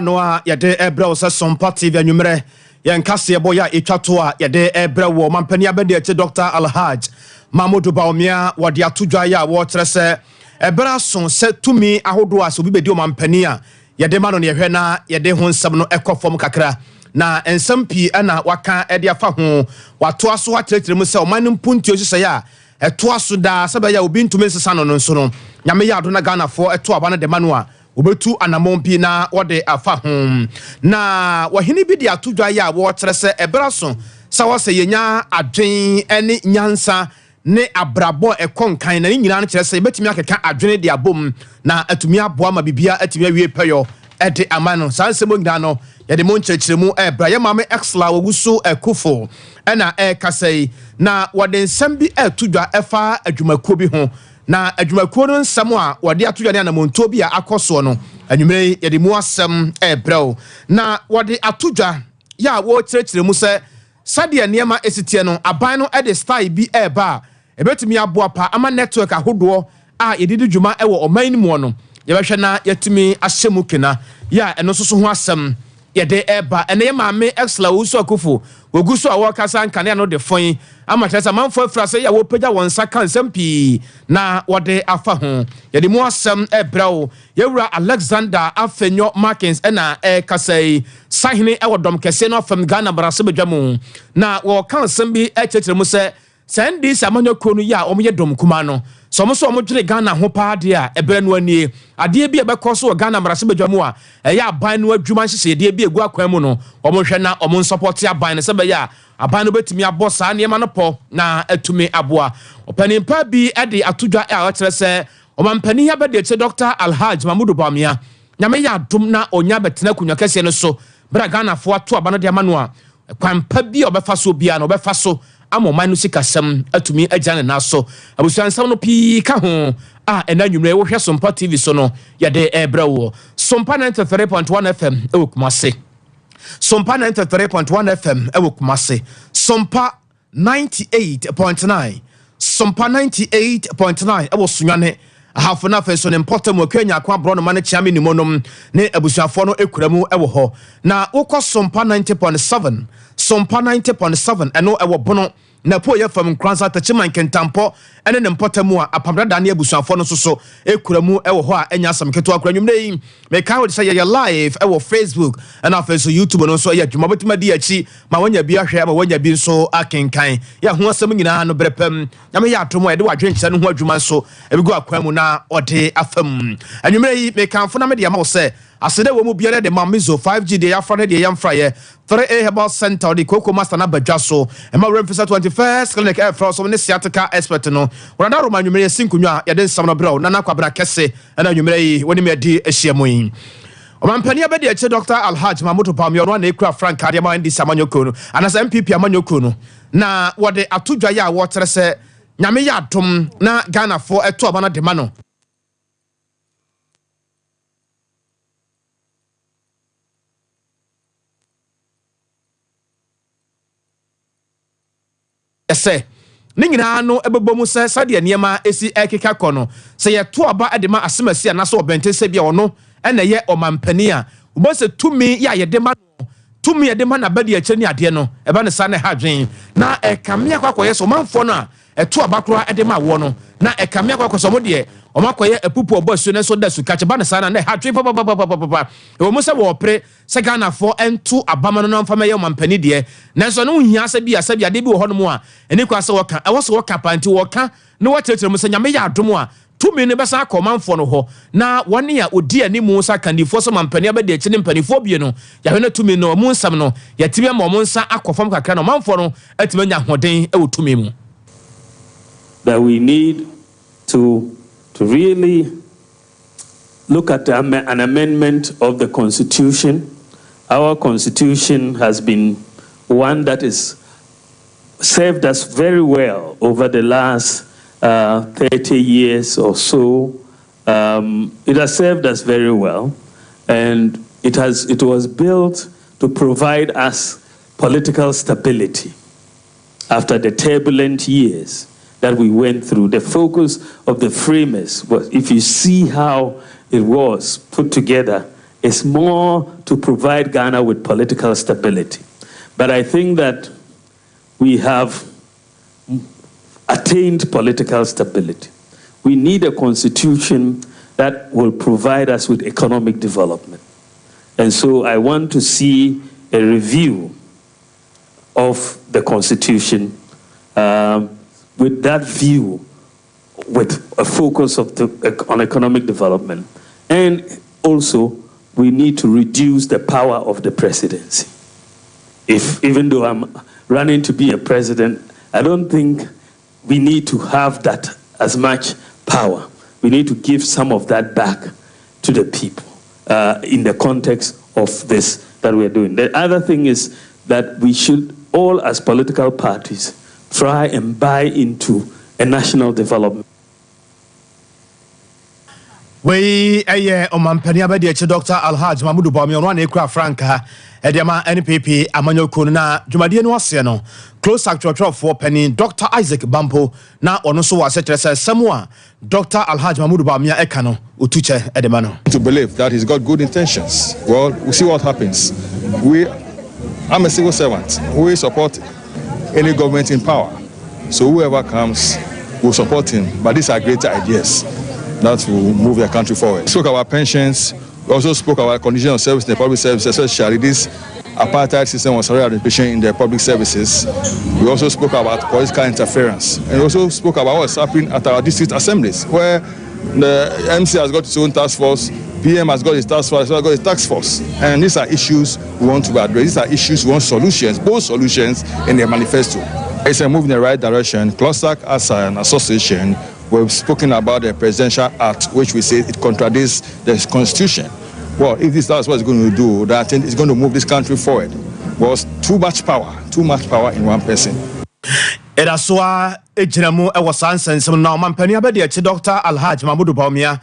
Noa yade ebra osa Sompa TV anwumre yen kase boya etwato a yade ebra wo mampani abede eche Dr. Alhaj Mahmoud Baumia wode atodwa ya wo kire se ebra son se tumi ahodo aso bi bedi o mampani a yade ma no ne hwe na yade ho nsem no ekofom kakra na ensem pi na waka ede afa ho wato aso akyerɛkyerɛ mu se o man mpunti ohise ya eto aso da se ba ya obi ntumi nsesa no nso no nyame ya ado na Ghana fo eto aba no de ma no a obetu anamompi na wode afa hom na wahini bi de atodwa ya wo kire se ebraso sa wose yenya adwen ene nyansa ne abrabo ekonkan na nyina no kire se betimi akeka adwene de abom na atumi aboa ma bibia atimi awie peyo ede amano sansemo nyina no yede mo nkyerɛkyerɛmu ebra ye mame exla woguso ekufo ena kasai na wode nsɛm bi atodwa efa adwumakuo bi ho na adwumakuo no nsɛm a wode atodwa ne anamonto bi a akɔso no anwumre yede mu asɛm ebrɛw na wode atodwa ya wo kyerɛkyerɛmu sɛ sade niema esitie no aban no ede style bi eba ebetumi aboa pa ama network ahodoɔ a yedidi dwuma ɛwɔ ɔman mu no yɛbɛhwɛ na yɛtumi ahyɛmu kena ya ɛno soso ho asɛm yede eba ene ye maame exla wuso akufo woguso awo kasa nkane no de fon ama kyerɛ sɛ manfo afra sɛ ya wo pagya won saka nsɛm pii na wode afa ho yede mu asɛm ebrɛw yewura Alexander Afenyo Markins na kasai sahene ɛwɔ dom kɛse no afam Ghana barase bedwamu na wo kan nsɛm bi ɛkyerɛkyerɛ mu sɛ sɛndi samanyako no ya ɔmo yɛ dom kuma no so ɔmo dwene Ghana ho paade a ɛbrɛ no anie adeɛ bi ɛbɛkɔ so wɔ Ghana barase bedwamu a ɛyɛ aban no adwuma nhyehyɛ deɛ bi egu akwan mu no ɔmo hwɛ na ɔmo support aban no sɛ bɛyɛ aban no betumi abɔ saa nneɛma no pɔ na atumi aboa ɔpanimpa bi ɛde atodwa a ɔkyerɛ sɛ ɔmampani ya bɛde eche Dr. Alhaj Mahmoud Baumia nyame yɛ adom na onya betena kunya kɛse no so bra Ghana fo ato aba no de ama no a kwampa bi ɔbɛfa so bia na ɔbɛfa so amo man no sikasɛm atumi agya na so abusuansɛm no pii ka ho a ɛna nwumre wo hwɛ Sompa TV so no yɛde ɛbrɛ wo Sompa 93.1 FM ɛwɔ Kumase Sompa 93.1 FM ɛwɔ Kumase Sompa 98.9 Sompa 98.9 ɛwɔ Sunyane ahafo na feso ne mpɔtam wakanya kwa bro no mane chiame ni monom ne abusuafo no ekuramu ɛwɔ hɔ na wokɔ Sompa 90.7 Sompa 90.7 ɛno ɛwɔ bono na po ye fam kransa tachiman kentampo ene ne mpɔtamu a apamdada ne abusuafo no soso ekuramu ɛwɔ hɔ a enya asam keto akura nwumre yi me kai wo say ye live ɛwɔ Facebook ɛna afeso YouTube no so ye dwuma betima di achi ma wanya bi ahwɛ ma wanya bi so akenkan ya ho asam nyina no brepam nyame ya atomo ɛde wadwenkyɛ no ho adwuma so ebigu akwan mu na ɔde afam nwumre yi me kanfo na me de ma wo sɛ asede wo mu biare de mamizo 5G de ya frane de yamfra ye 3A Herbal Center de Koko Master na badwa so e ma remfisa 21st clinic e fra so ne sciatica expert no wona ro manwumere sinkunwa ya de nsam no bro na kwabra kese na nwumere yi woni me di ehyiamu yi omampani abede eche Dr. Alhaj Mahmoud Baumia no na ekura Frank Adiama ndi samanyoko no anasa MPP amanyoko no na wode atodwa ya wo tere se nyame ya adom na Ghana fo eto aba na de ma no ese ne nyina no ebebomu se sade niema esi ekeka kono se ye to aba edema asemasi na so obente se bia ono ena ye omampani a ubo se tumi ya ye de ma tumi ye de ma na bade akyeni ade no eba ne sa ne hadwen na ekamia kwakoye so manfo no a eto aba kro edema wo no na ekamia kwakoso mo de omakoye epupu obosu ne so da su kache ba ne sa na ne hadwen papa e mo se wo pre se Ghana fo ento abama no mfa meye omampani de nanso no hia se bia de bi wo hono mo a eni kwa se woka e wo se woka panti woka ne wo tetere mo se nyame ya adom a tumi ne besa akɔmanfo no hɔ na wɔne a odi animu sa kandifo so mampani abɛde akyi ne mpanifo bie no yɛhwɛ na tumi no ɔmo nsam no yɛtimi ama ɔmo nsa akɔfam kakra no manfo no atimi nya hoden ɛwɔ tumi mu that we need to really look at an amendment of the Constitution. Our Constitution has been one that is served us very well over the last 30 years or so. It has served us very well, and it was built to provide us political stability after the turbulent years that we went through. The focus of the framers was, if you see how it was put together, is more to provide Ghana with political stability. But I think that we have attained political stability. We need a constitution that will provide us with economic development. And so I want to see a review of the constitution with that view, with a focus on economic development. And also, we need to reduce the power of the presidency. Even though I'm running to be a president, I don't think we need to have that as much power. We need to give some of that back to the people in the context of this that we're doing. The other thing is that we should all, as political parties, try and buy into a national development. We Omampania Badia Dr. Alhaj Mahmoud Bawumia one ekura franka Ediama NPP Amanyoku na Dwumadie no ase close actual for penny Dr. Isaac Bampo na ono so wa setrese semua Dr. Alhaj Mahmoud Bawumia eka no otuche edema no. To believe that he's got good intentions. Well, we'll see what happens. I'm a civil servant. We support any government in power. So whoever comes, will support him. But these are great ideas that will move the country forward. We spoke about pensions. We also spoke about conditions of service in the public services, especially this apartheid system of salary administration in the public services. We also spoke about political interference. And we also spoke about what's happening at our district assemblies, where the MC has got its own task force, PM has got his task force, has got his task force. And these are issues we want to address. These are issues we want solutions, both solutions in the manifesto. It's a move in the right direction. CLOSAC as an association, we've spoken about the Presidential Act, which we say it contradicts the Constitution. Well, if that's what it's going to do, then I think it's going to move this country forward. Well, too much power in one person. Edaswa ejinamu ewo sansensem na Omampani abedi echi Dr. Alhaj Mahmoud Bawumia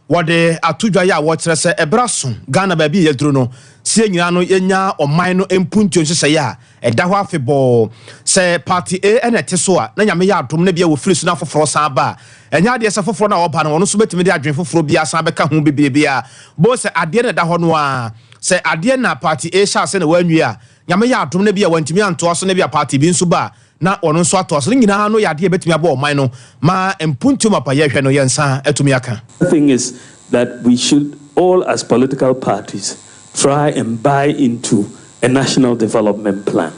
wode atudwa ya wo kire se ebraso Ghana ba bi yeduru no sie nyina no yenya oman no empuntu nhese ya eda ho afebo se party A na teso a na nyame ya adom na bia wo firisu na foforo san ba enya de se foforo na wo ba no wono so betimi de adwen foforo bia san beka ho bibia bo se ade na da ho no a se ade na party A sha se na wanwi a nyame ya adom na bia wantimi anto so na bia party bi nso ba na ono nso ato so nyina no yade betimi abo oman no ma empuntu mapa ye hwe no yensa etumi aka. The thing is that we should all, as political parties, try and buy into a national development plan.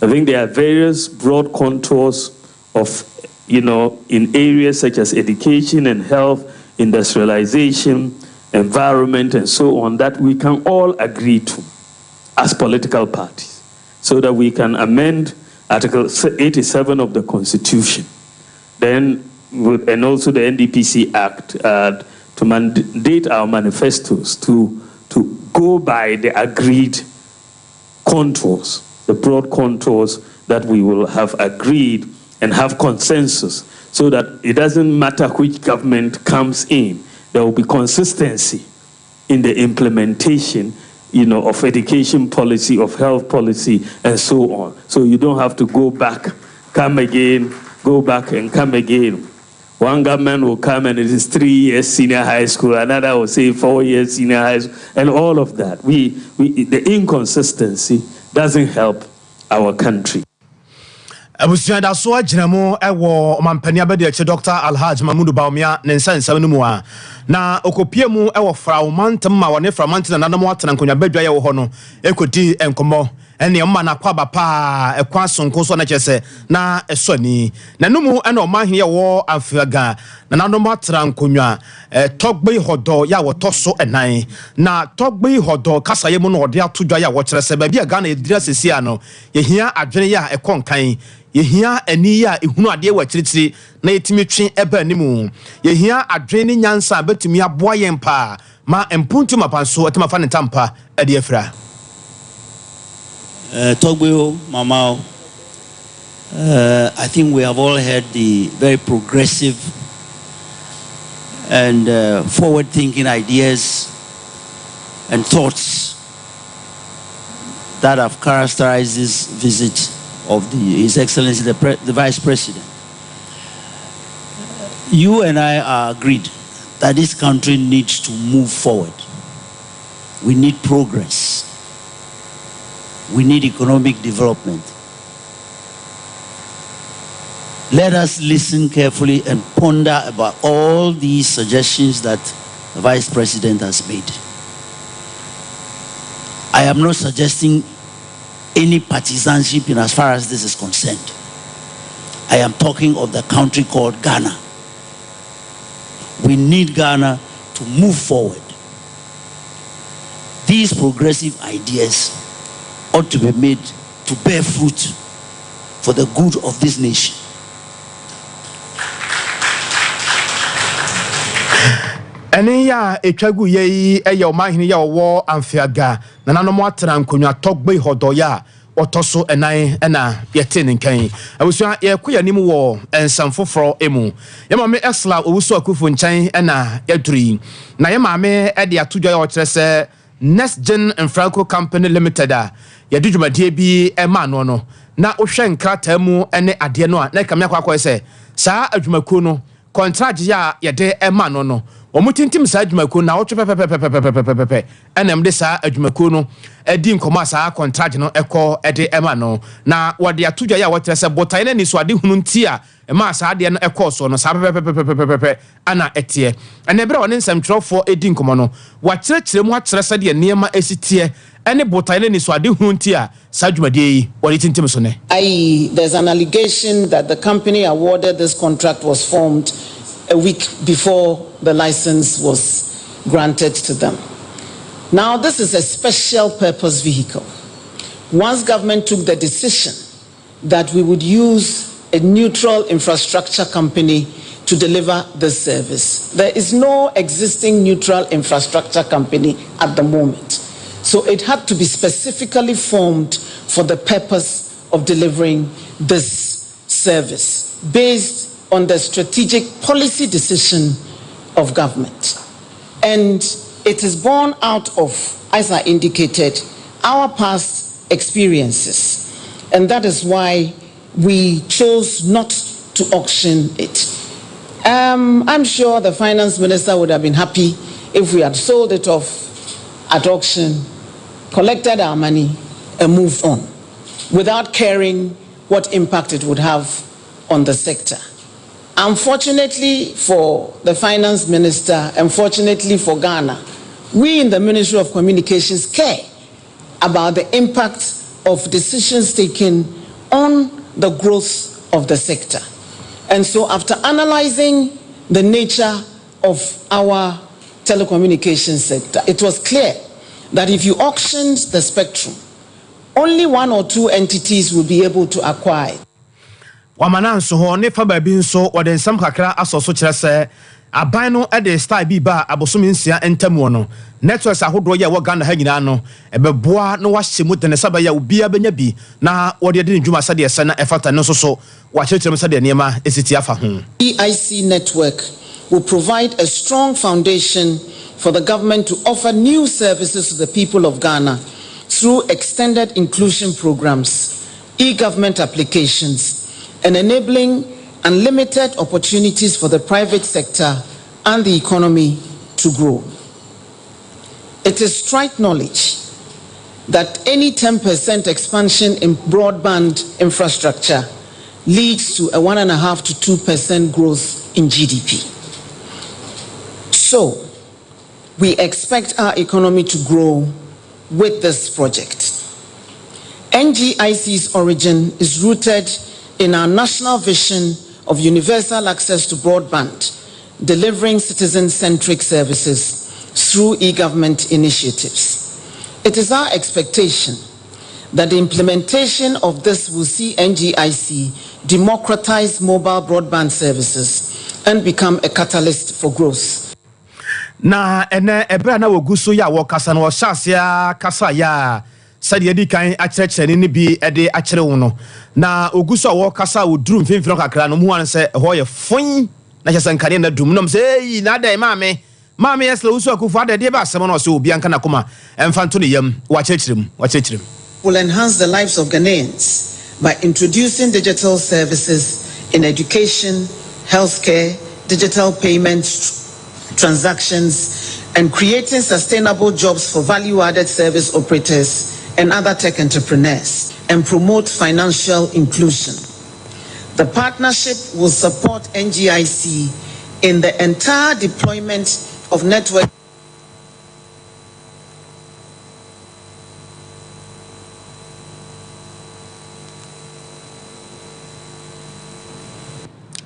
I think there are various broad contours of, in areas such as education and health, industrialization, environment, and so on, that we can all agree to as political parties, so that we can amend Article 87 of the Constitution, then, and also the NDPC Act, to mandate our manifestos to go by the agreed contours, the broad contours that we will have agreed and have consensus, so that it doesn't matter which government comes in, there will be consistency in the implementation, of education policy, of health policy, and so on. So you don't have to go back, come again, go back and come again. One government will come and it is 3 years senior high school, another will say 4 years senior high school, and all of that. The inconsistency doesn't help our country. Abusia da so agyinamu ewo Omampani abedi echi Dr. Alhaj Mahmoud Bawumia ne nsansa no mu a na okopie mu ewo fraumantam ma wone fraumantam na namo atena nkonya badwa ye wo ho no ekodi enkomo ene mma na kwaba pa ekwa sonko so na chese na esoni na numu ene omahwe ye wo afaga na nanomo atena nkonya togbe hodo ya wo toso enan na togbe hodo kasaye mu no ode atodwa ya wo kire se ba bia Ghana edira sesia no ye hia adwene ya ekonkan yehia aniya ehunu ade wa kiritiri na yetimi twe eba animu yehia adwene nyansa betumi aboa yempa ma empuntu mapanso etema fa ne tampa ade afra Togbo Mamao, I think we have all heard the very progressive and forward-thinking ideas and thoughts that have characterized this visit of His Excellency the Vice President. You and I are agreed that this country needs to move forward. We need progress. We need economic development. Let us listen carefully and ponder about all these suggestions that the Vice President has made. I am not suggesting any partisanship in as far as this is concerned. I am talking of the country called Ghana. We need Ghana to move forward. These progressive ideas ought to be made to bear fruit for the good of this nation. Ene ya etwagu ye eye o mahini ya wo amfiaga na nanom atena nkonwa togbe hodoya otoso enan na yete nkan abusua ye koya nim wo ensamfoforo emu ye mame exla owusu akufo nchan na yaduri na ye mame e de atodwa ya o kire se Next Gen Franco Company Limited a yadu dwumadie bi e ma no no na ohwe nkrata mu ene ade no a na kamya kwakwa se saa adwumaku no contract ya yede e ma no no omutintim saa adwumaku na wotwe pepepepepepepepe enem de saa adwumaku no edi nkoma saa contract no ekọ ede e ma no na wode atodwa ya wotre se botai na ni so ade hunu nti a ma saa de no ekọ so no saa pepepepepepe ana etie ene bre woni nsamtwerofo edi nkoma no wakyerɛkyerɛ mu akyerɛ sɛ de niema esitie ene botai na ni so ade hunu nti a saa adwumadie yi wode tintim so ne there's an allegation that the company awarded this contract was formed a week before the license was granted to them. Now, this is a special purpose vehicle. Once government took the decision that we would use a neutral infrastructure company to deliver this service, there is no existing neutral infrastructure company at the moment. So it had to be specifically formed for the purpose of delivering this service based on the strategic policy decision of government. And it is born out of, as I indicated, our past experiences. And that is why we chose not to auction it. I'm sure the finance minister would have been happy if we had sold it off at auction, collected our money, and moved on, without caring what impact it would have on the sector. Unfortunately for the finance minister, unfortunately for Ghana, we in the Ministry of Communications care about the impact of decisions taken on the growth of the sector. And so after analyzing the nature of our telecommunications sector, it was clear that if you auctioned the spectrum, only one or two entities will be able to acquire. Wamananso ho ne fa baabi nso wode nsam kakra asoso kire se aban no e de style bi ba abosom nsia entamu no networks ahodo ye wo Ghana ha nyina no ebeboa no wahye mu tene saba ya obia benya bi na wode de ndwuma sade ese na efata no soso wakyerkyerem sade niema esiti afa ho. EIC network will provide a strong foundation for the government to offer new services to the people of Ghana through extended inclusion programs, e-government applications, and enabling unlimited opportunities for the private sector and the economy to grow. It is trite knowledge that any 10% expansion in broadband infrastructure leads to a 1.5 to 2% growth in GDP. So, we expect our economy to grow with this project. NGIC's origin is rooted in our national vision of universal access to broadband, delivering citizen-centric services through e-government initiatives. It is our expectation that the implementation of this will see NGIC democratize mobile broadband services and become a catalyst for growth. Na ene ebra na woguso ya wo kasa no hyasia kasa ya sade edi kan akyerɛkyerɛ ne bi ede akyerɛ wo no na oguso a wo kasa wo duru mfimfino kakra no mu wan sɛ ho ye fon na kyɛ nkane na dum no sɛ ei na dai maame yesla uso akufu ade de ba asɛm no sɛ obi anka na koma emfanto ne yam wakyerɛkyerɛm will enhance the lives of Ghanaians by introducing digital services in education, healthcare, digital payments, transactions, and creating sustainable jobs for value-added service operators and other tech entrepreneurs, and promote financial inclusion. The partnership will support NGIC in the entire deployment of network.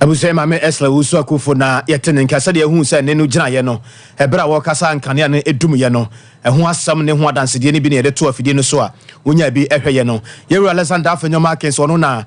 abusai mame esla usu akufo na yetene nkasa de ehu se ne no gina ye no ebra wo kasa nkane ne edum ye no ehu asam ne ho adanse de ne bi ne de to afide no so a wonya bi ehwe ye no yeru Alexander Afenyoma Kens ono na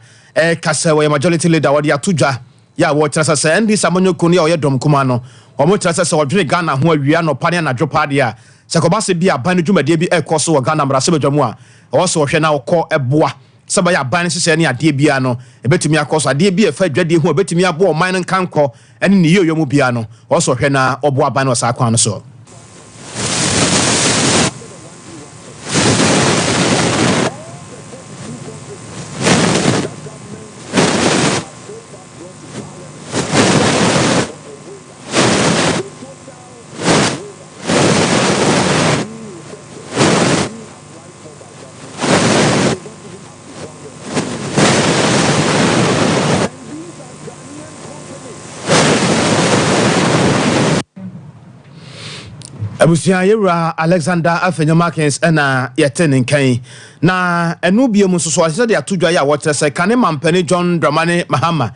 kasa wo majority leader wo de atodwa ya wo trasa se ndi samonyo kunu ya wo ye dom kuma no wo mo trasa se wo dwene Ghana ho awia no pane na dwopa de a se ko ba se bi aban dwumade bi ekoso wo Ghana mra se bedwamu a wo so hwe na wo ko eboa saba ya ban sese ne ade bia no ebetumi akoso ade bia fa dwade hu ebetumi abo man no kanko ene ne yoyo mu bia no oso hwe na obo aban no sa kwan no so abusia yewura Alexander Afenyoma Kens na yetene nkan na enu bie mu soso ase de atodwa ya wotrese kane mampani John Dramani Mahama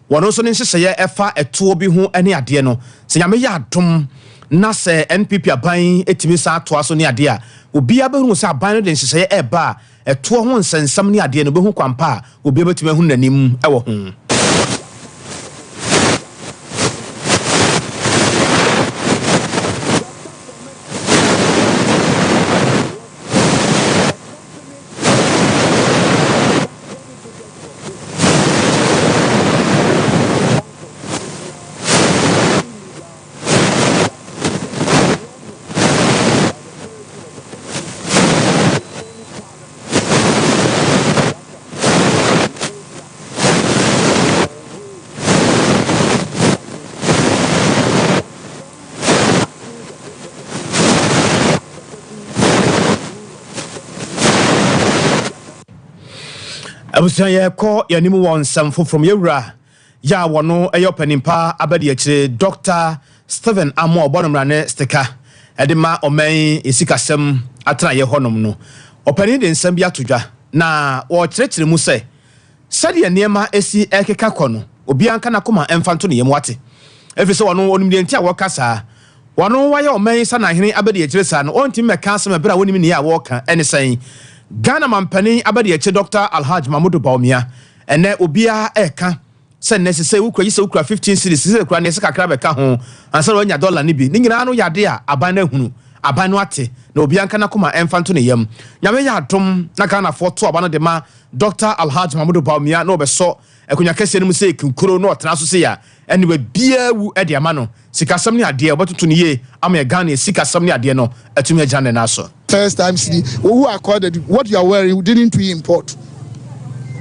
wono so ne hyehyeye efa eto bi hu ane ade no se nyame ya adom na se NPP aban etimi sa ato aso ne ade a obi abehu se aban no de hyehyeye eba eto ho nsensam ne ade no behu kwampa obi betimi hu nanim ewo ho abusia ye ko yanimu won samfo from yewura ya wono eyopanimpa abadi akire Dr. Stephen Amo obonomra ne stika edema oman esikasem atena ye honom no opani de nsam bi atodwa na wo kyerɛkyerɛ mu sɛ sɛde niema esi ekeka kono obi anka na koma emfanto ne yemwate efise wono onim de ntia wɔkasa wono waye oman sana hene abadi akire sa no ontimi meka asem ebra wonim ne ya wɔka ene sɛn Ghana mampani abadi eche Dr. Alhaj Mahmoud Baumia ene obia eka se necessary ukra yise ukra 15 cities se ukra ne se kakra beka ho ansa no nya dollar ni bi ni nyina no yade a aban na hunu aban no ate na obia nka na koma emfanto ne yam nyame ya adom na Ghana foto aban no de ma Dr. Alhaj Mahmoud Baumia no be so ekunya kese ne mu se kinkuro no otena so se ya ene we bia wu e de ama no sikasam ne ade obotutu ne ye ama Ghana sikasam ne ade no atumi agane na so first time CD who accorded what you are wearing didn't we import.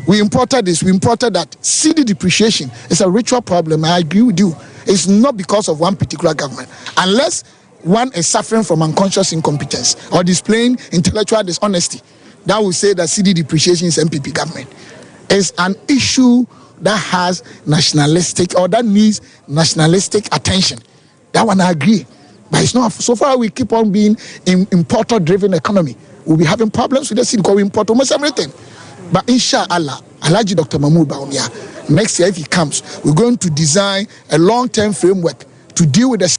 We imported this, we imported that. CD depreciation is a ritual problem. I agree with you. It's not because of one particular government. Unless one is suffering from unconscious incompetence or displaying intellectual dishonesty, that will say that CD depreciation is MPP government. It's an issue that has nationalistic or that needs nationalistic attention. That one I agree. But it's not, so far we keep on being in importer-driven economy. We'll be having problems with the city because we import almost everything. But inshallah, Alhaji Dr. Mahmoud Baumia, next year if he comes, we're going to design a long-term framework to deal with the...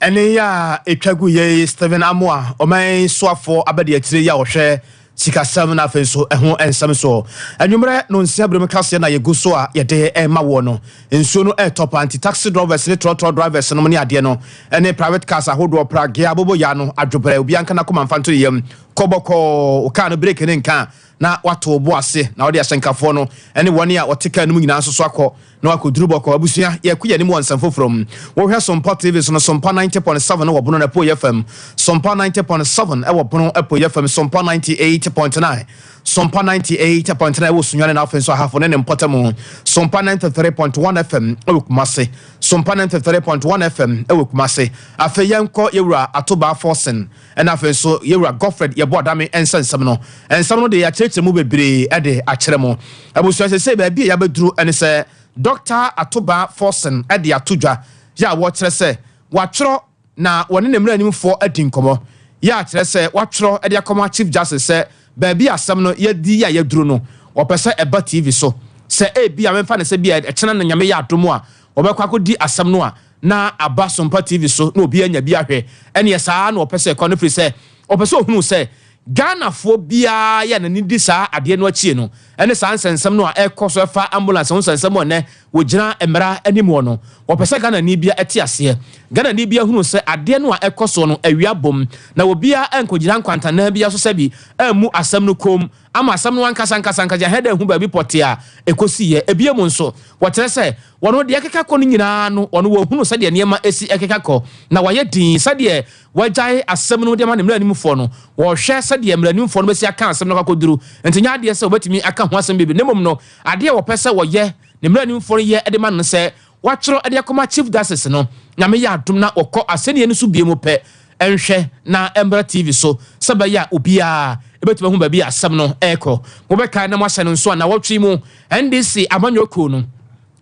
Ene ya etwagu ye Stephen Amoa, oman soafo abadi atire ya ohwe sikasam na afenso eho ensam so anwumre no nsia brem kase na yegu so a yede ema wo no ensuo no top anti taxi drivers ne trotro drivers no ne ade no ene private cars ahodo prage abobo ya no adwobere obi anka na koma mfanto yem koboko ka no break ne nka na wato bo ase na ode asenkafo no ene woni a oteka no nyina so akọ na wakoduru boko abusua ye kuya ni mo nsam from wo hwe Sompa TV so no Sompa 90.7 no wobono na po FM Sompa 90.7 e wobono po FM Sompa 98.9 Sompa 98.9 wo Sunyane na afenso ahafo ne mpotamo. Sompa 93.1 FM ewo Kumase. Sompa 93.1 FM ewo Kumase. Afe yenko yewura atoba forcing and afenso yewura Godfred yebo adame ensensem no. Ensem no de ya cheche mu bebre e de akyere mo. Abusu se ba bi ya beduru ene se Dr. Atoba forcing e de atodwa ya wo kyere se watworo na wone ne mra animfo adi nkomo ya kyerɛ sɛ watworo de akɔma chief justice sɛ baabi asɛm no yɛdi ya yɛduru no wɔpɛ eba TV so sɛ ebi a memfa ne sɛ bi ɛkyena no nyame yɛ adomo a wɔbɛkɔ akɔdi asɛm no a na aba Sompa TV so na obi anya bi ahwɛ ɛne saa na wɔpɛ sɛ ɛkɔ no firi sɛ wɔpɛ sɛ ohunu sɛ Ghana fo bia ya na nidi saa ade no akyi no ene saa nsensem no a ekɔ so fa ambulance ho nsensem one wo gyina emra anim no wɔpɛ Ghana ni bia ɛte ase Ghana ni bia hunu sɛ ade no a ekɔ so no awia bom na wo bia enkogyina nkwantana bia so sɛ bi amu asɛm no kom ama asɛm no ankasa ja heda hu ba bi potea ekosi ye ebia mu nso wɔkyerɛ sɛ wɔno de ekeka kɔ no nyinaa no ɔno wo hunu sɛ de nneɛma esi ekeka kɔ na wɔyɛ din sɛ de wɔgyae asɛm no de ma ne mra anim fo no wɔhwɛ sɛ de mra anim fo no besi aka asɛm no akɔduru enti nya ade sɛ obetimi aka ho asɛm bibi nemom no ade wɔpɛ sɛ wɔyɛ ne mra anim fo no yɛ de ma no sɛ watworo de akɔma chief justice no nyame yɛ adom na wɔkɔ asɛnniɛ no so bie mu pɛ enhwɛ na Embra TV so sabaya obia ebetuma hu ba bi asɛm no ɛkɔ wobɛka na mo ahyɛ no nso na wɔtwe mu NDC amanyɔko no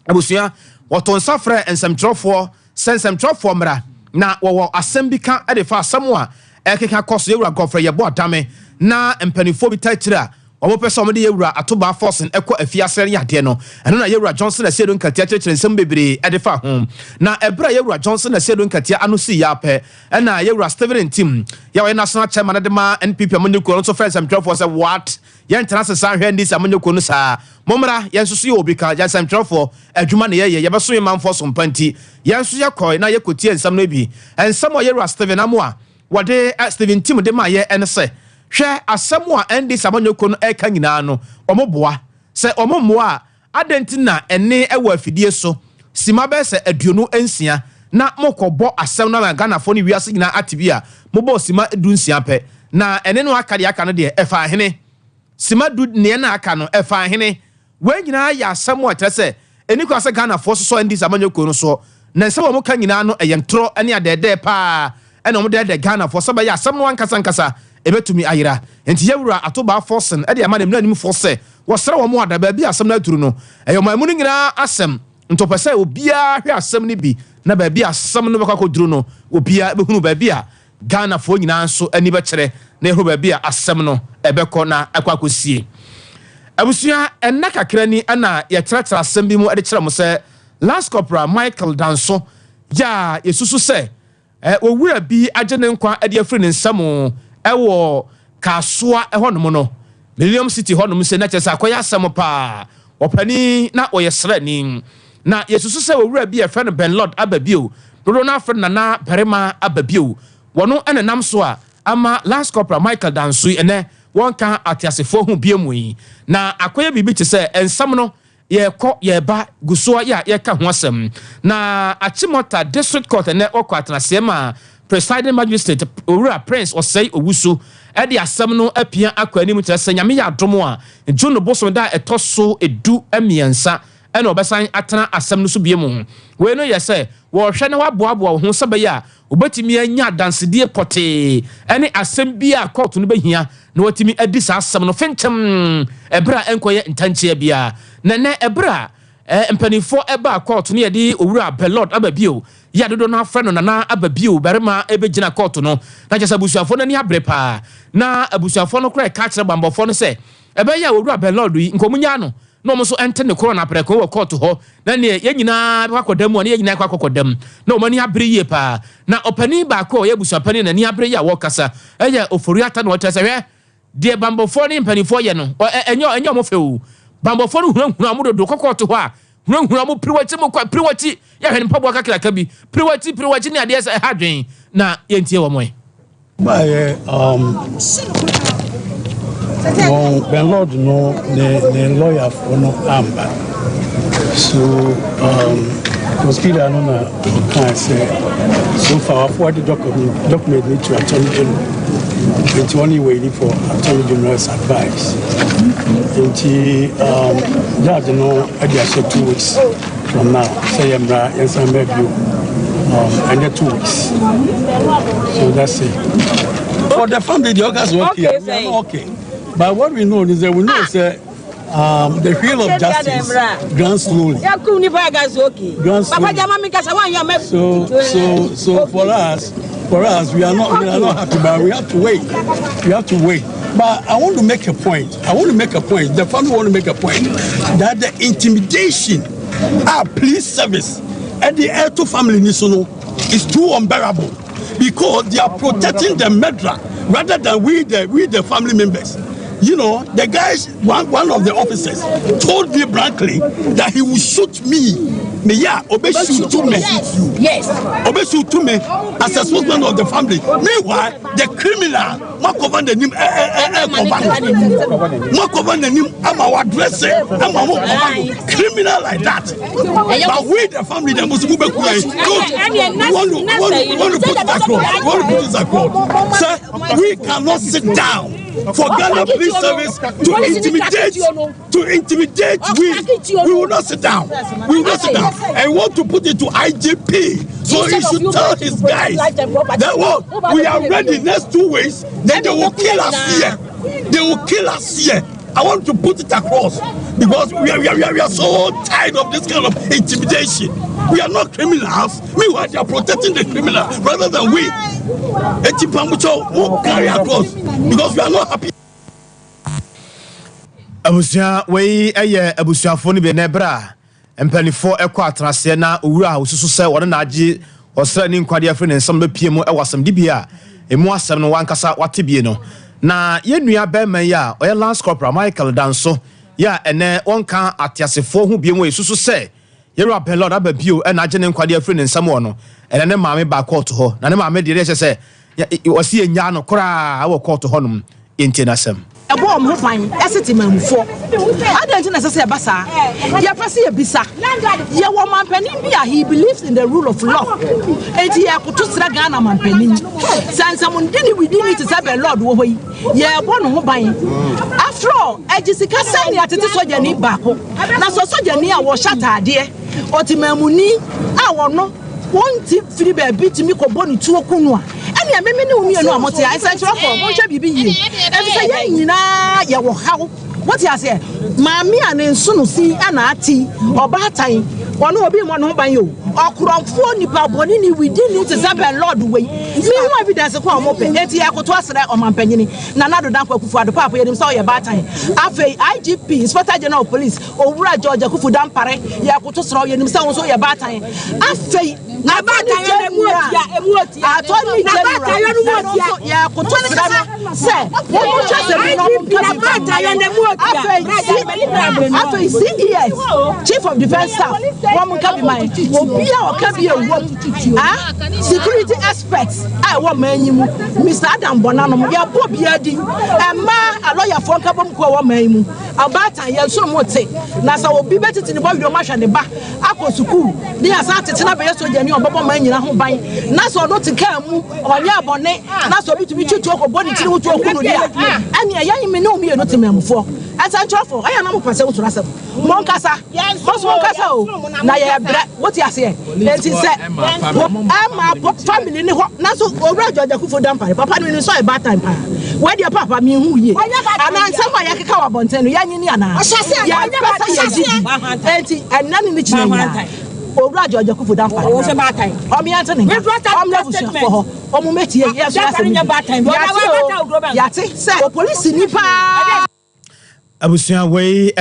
abusua wɔtɔn safrɛ nsɛmtwerɛfoɔ sɛnsɛmtwerɛfoɔ mra na wɔwɔ asɛm bi ka de fa asɛm a ɛkeka kɔ so yɛwura Godfrey yɛbɔ adame na mpanifo bi takyire a wɔn pɛ sɛ wɔn de yɛwura atoba forcing ɛkɔ afiase ne adeɛ no ɛno na yɛwura Johnson Asiedo nkatia kyerɛkyerɛ nsɛm bebree ɛde fa ho na ɛbrɛ yɛwura Johnson Asiedo nkatia ano si yapɛ ɛna yɛwura Steven Tim yɛwɔ national chairman de ma NPP amanyɔkuo no so fɛ nsɛmtwerɛfoɔ sɛ what yɛn tena sesa hwɛ ndi sɛ amanyɔkuo no saa momra yɛn nso so yɛ obi ka yɛn nsɛmtwerɛfoɔ adwuma ne yɛyɛ yɛbɛso yɛ manfoɔ so mpanti yɛn nso yɛkɔ na yɛkɔtie nsɛm no bi nsɛm a yɛwura Steven Amoa wɔde Steven Tim de ma yɛ ɛne sɛ hwɛ asɛm a ɛndi samanyɔko no ɛka nyinaa no ɔmoboa sɛ ɔmomoa adenti na ɛne ɛwɔ afidie so sima bɛ sɛ aduonu ensia na mokɔbɔ asɛm na Ghana fo ne wiase nyinaa atibi a mobɔ sima edu nsia pɛ na ɛne no aka de aka no de ɛfa hene sima du ne na aka no ɛfa hene wɔn nyinaa yɛ asɛm a kyerɛ sɛ eni kwa sɛ Ghana fo so ɛndi samanyɔko no so na nsɛm a moka nyinaa no ɛyɛ ntoro ɛne adɛdɛ paa ɛna ɔmo de Ghana fo sɛ bɛyɛ asɛm no ankasa ebetumi ayira enti yewura atoba forcing e de ama ne mna nim force wɔsra wɔ mo adaba bi asɛm na aturu no ɛyɛ mamu no nyinaa asɛm ntɔpɛsɛ obia hwɛ asɛm ne bi na ba bi asɛm no bɛkɔ akɔduru no obia behunu ba bi a Ghana fo nyinaa nso ani bɛkyerɛ na ehuru ba bi a asɛm no ɛbɛkɔ na akɔ akɔsie abusua ɛna kakra ni ana yɛkyerɛkyerɛ asɛm bi mu de kyerɛ mo sɛ last corporal Michael Danso ya yesusu sɛ owura bi agye ne nkwa de afiri ne nsɛm ɛwɔ kasoa ɛhɔnom no Millennium City hɔnom sɛ na kyerɛ sɛ akɔyɛ asɛm paa ɔpani na ɔyɛ srani na yesusu sɛ owura bi ɛfrɛ no Ben Lord ababio dodo na afrɛ nana perima ababio wɔno ɛnenam so a ama last corporal Michael Danso ɛnɛ wɔnka atiasefo ho biemu yi na akɔyɛ bibi te sɛ ensam no yɛkɔ yɛba gusoa yɛka ho asɛm na Achimota District Court ɛnɛ ɔkɔ atenasɛm a presiding magistrate owura Prince Osei Owusu ɛde asɛm no apia akɔ anim kyerɛ sɛ nyame yɛ adom a June bosom da ɛtɔ so edu emiɛnsa ɛna ɔbɛsan atena asɛm no so bie mu wei no yɛ sɛ wɔhwɛ na waboaboa ho sɛ bɛyɛ a obetimi anya dansedie pɔtee ɛne asɛm bi a court no bɛhia na watimi adi saa asɛm no fenkyɛm ɛbra ɛnkɔyɛ ntankyea bia na nɛ ɛbra mpanifo ɛba court no yɛde owura Belord ababio ya dodo na afrɛ no nana ababio barima ɛbɛgyina court no na kyɛ sɛ abusuafo no ani abrɛ paa na abusuafo no kora ɛka kyerɛ bambɔfo no sɛ ɛbɛyɛ a owura Belord yi nkɔmunya no na ɔmo so ɛnte ne koro na prɛko wɔ court hɔ na ne yɛ nyinaa bɛkɔ akɔdam a ne yɛ nyinaa kɔ akɔdam na ɔmo ani abere yie paa na ɔpani baako ɔyɛ abusuapani na ani abere yie a wɔkasa ɛyɛ ofori ata na ɔkyerɛ sɛ hwɛ deɛ bambɔfo ne mpanifo yɛ no ɛnyɛ ɔmo fɛ o bambɔfo no hunahuna mo dodo kɔkɔ to hɔ a hunahuna mo priwati mo kwa priwati yɛ hwɛ ne mpaboa kakraka bi priwati ne adeɛ sɛ ɛha dwen na yɛntie wɔ mo ɛ no Ben Lord no the lawyer for no amba so conspirator no na can say so far for the document need to attorney general It's only waiting for Attorney General's advice. Judge, you know, I just said 2 weeks from now. Say I'm right, yes, I'm maybe and 2 weeks. So that's it. For the family, the organs work here. Okay. But what we know is that we know that the wheel of justice runs slowly. So for us, we are not happy, but we have to wait. But I want to make a point. The family want to make a point that the intimidation our police service and the L2 family is too unbearable because they are protecting the murderer rather than we the family members. You know, the guys, one of the officers told me blankly that he would shoot me. Obe shoot to me. Yes. Obe shoot to me as a spokesman of the family. Meanwhile, the criminal, Makovan the name, Makovan the name, I'm our dresser, I'm our criminal like that. But we, the family, the Muslim, we want to put it across. Sir, we cannot sit down for Ghana Police Service to intimidate. We will not sit down. And want to put it to IGP. So he should tell his guys that we are ready next 2 weeks. Then they will kill us here. I want to put it across because we are so tired of this kind of intimidation. We are not criminals. Meanwhile, they are protecting the criminal rather than we. Will carry across because we are not happy. Abusia we abusiafo ni be nebra empanifo ekwa atrase na owura osusu se wona na agi osra ni nkwade afre ne nsam be piemu ewasam dibia emu asem no wankasa watebie no na yenua be man ya oya Lance Corporal Michael Danso ya ene wonka atiasefo hu biemu esusu se yero apelord ababio e na agi ne nkwade afre ne nsam wono ene ne maame ba court ho na ne maame de re se wasi enya no kora awo court ho nom entenasem ebo mo ban esiti mamufo adanti na sese basa ya pese ya bisa ye wo mampani bia he believes in the rule of law enti ya kutu sra Ghana mampani sansamun dini within it is a lord wo hoyi ye ebo no ho ban after all ejisika sani atete soja ni baako na so soja ni a wo shatade otimamuni a wono wonti firi ba bitimi ko boni tuo kunu a ene ameme ne omi enu amote a essential for mo hwa bibi yie e say ye nyina ye wo hawo what you say maami ane nsu no si ana ati obatan wono obi mo no ban yo okromfo nipa boni ni within it is a lord way me hu evidence ko mo pe enti yakoto asere o mampanyini na nado dan kwakufu ado papa yenim say ye batan afei IGP Inspector General of Police owura George Akufu dampare yakoto sere yenim say won so ye batan afei na batan ye mu otia atoni general yakoto sere say won chase me no batan ye mu afei CES Chief of Defense Staff won kabi mai obia okabi ewo security experts I wa manyimu Mr. Adam Bonano ya bobia di ema a lawyer for kabom ko wa manyimu abata ye so mote na sa obi betiti ne bo video ma hwe ne ba akọ school ni asa tete na be soja ni obobo manyina ho ban na so no te ka mu onye abone na so bitumi tutu okobo ni tiri wutu okunu dia ani ayan me no mi no temamfo asantrofo aya na mo pese wutu rasem monkasa monkasa o na ye bra what you say enti say ama family ni ho na so owura George Akufu dampare papa ni so e bad time pa we dia papa mi hu ye ana nsema ya keka wa bonten ya nyini ana ya pesa ya jiji enti enani ni chinya owura George Akufu dampare o se bad time o mi ante ni o mi abusu for ho o mu metie ye so asemi ya ti say police ni pa abusuan we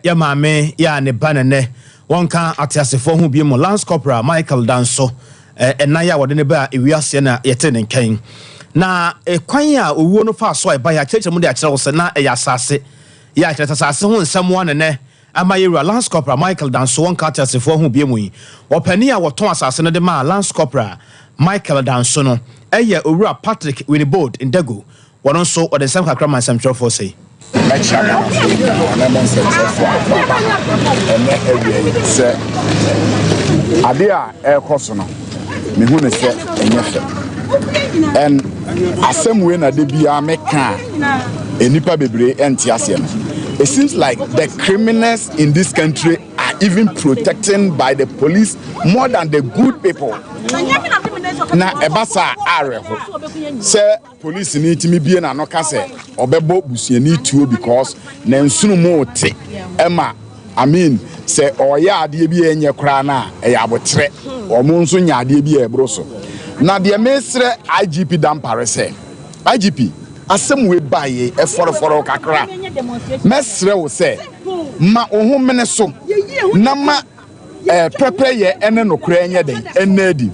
ya maame ya ne banene wonka atiasefo hu bi mo Lance Corporal Michael Danso enaya wode ne ba ewiase na yete ne nkan na kwan a owuo no fa so ba ya cheche mu de akere wo se na ya asase ya akere asase hu nsam wa ne amayewura Lance Corporal Michael Danso wonka atiasefo hu bi mu yi opani a woton asase no de ma Lance Corporal Michael Danso no owura Patrick Winibod Ndego wono so ode nsam kakra man sam trofo sei Adia air cosono, me who is enyefe. And asem we na de bia meka enipa bebre enti ase no. It seems like the criminals in this country are even protected by the police more than the good people. Na ebasa areho say police ni timi bie na no ka say obebo busuani tuo because na nsunu mu te ema I mean say oya ade bi enye kra na e ya botre omo nso nya ade bi e bro so na de mesre IGP dampare say IGP asem we baye e foroforo kakra mesre wo say ma ohun mene so na ma pepe ye ene no kra enye den enadi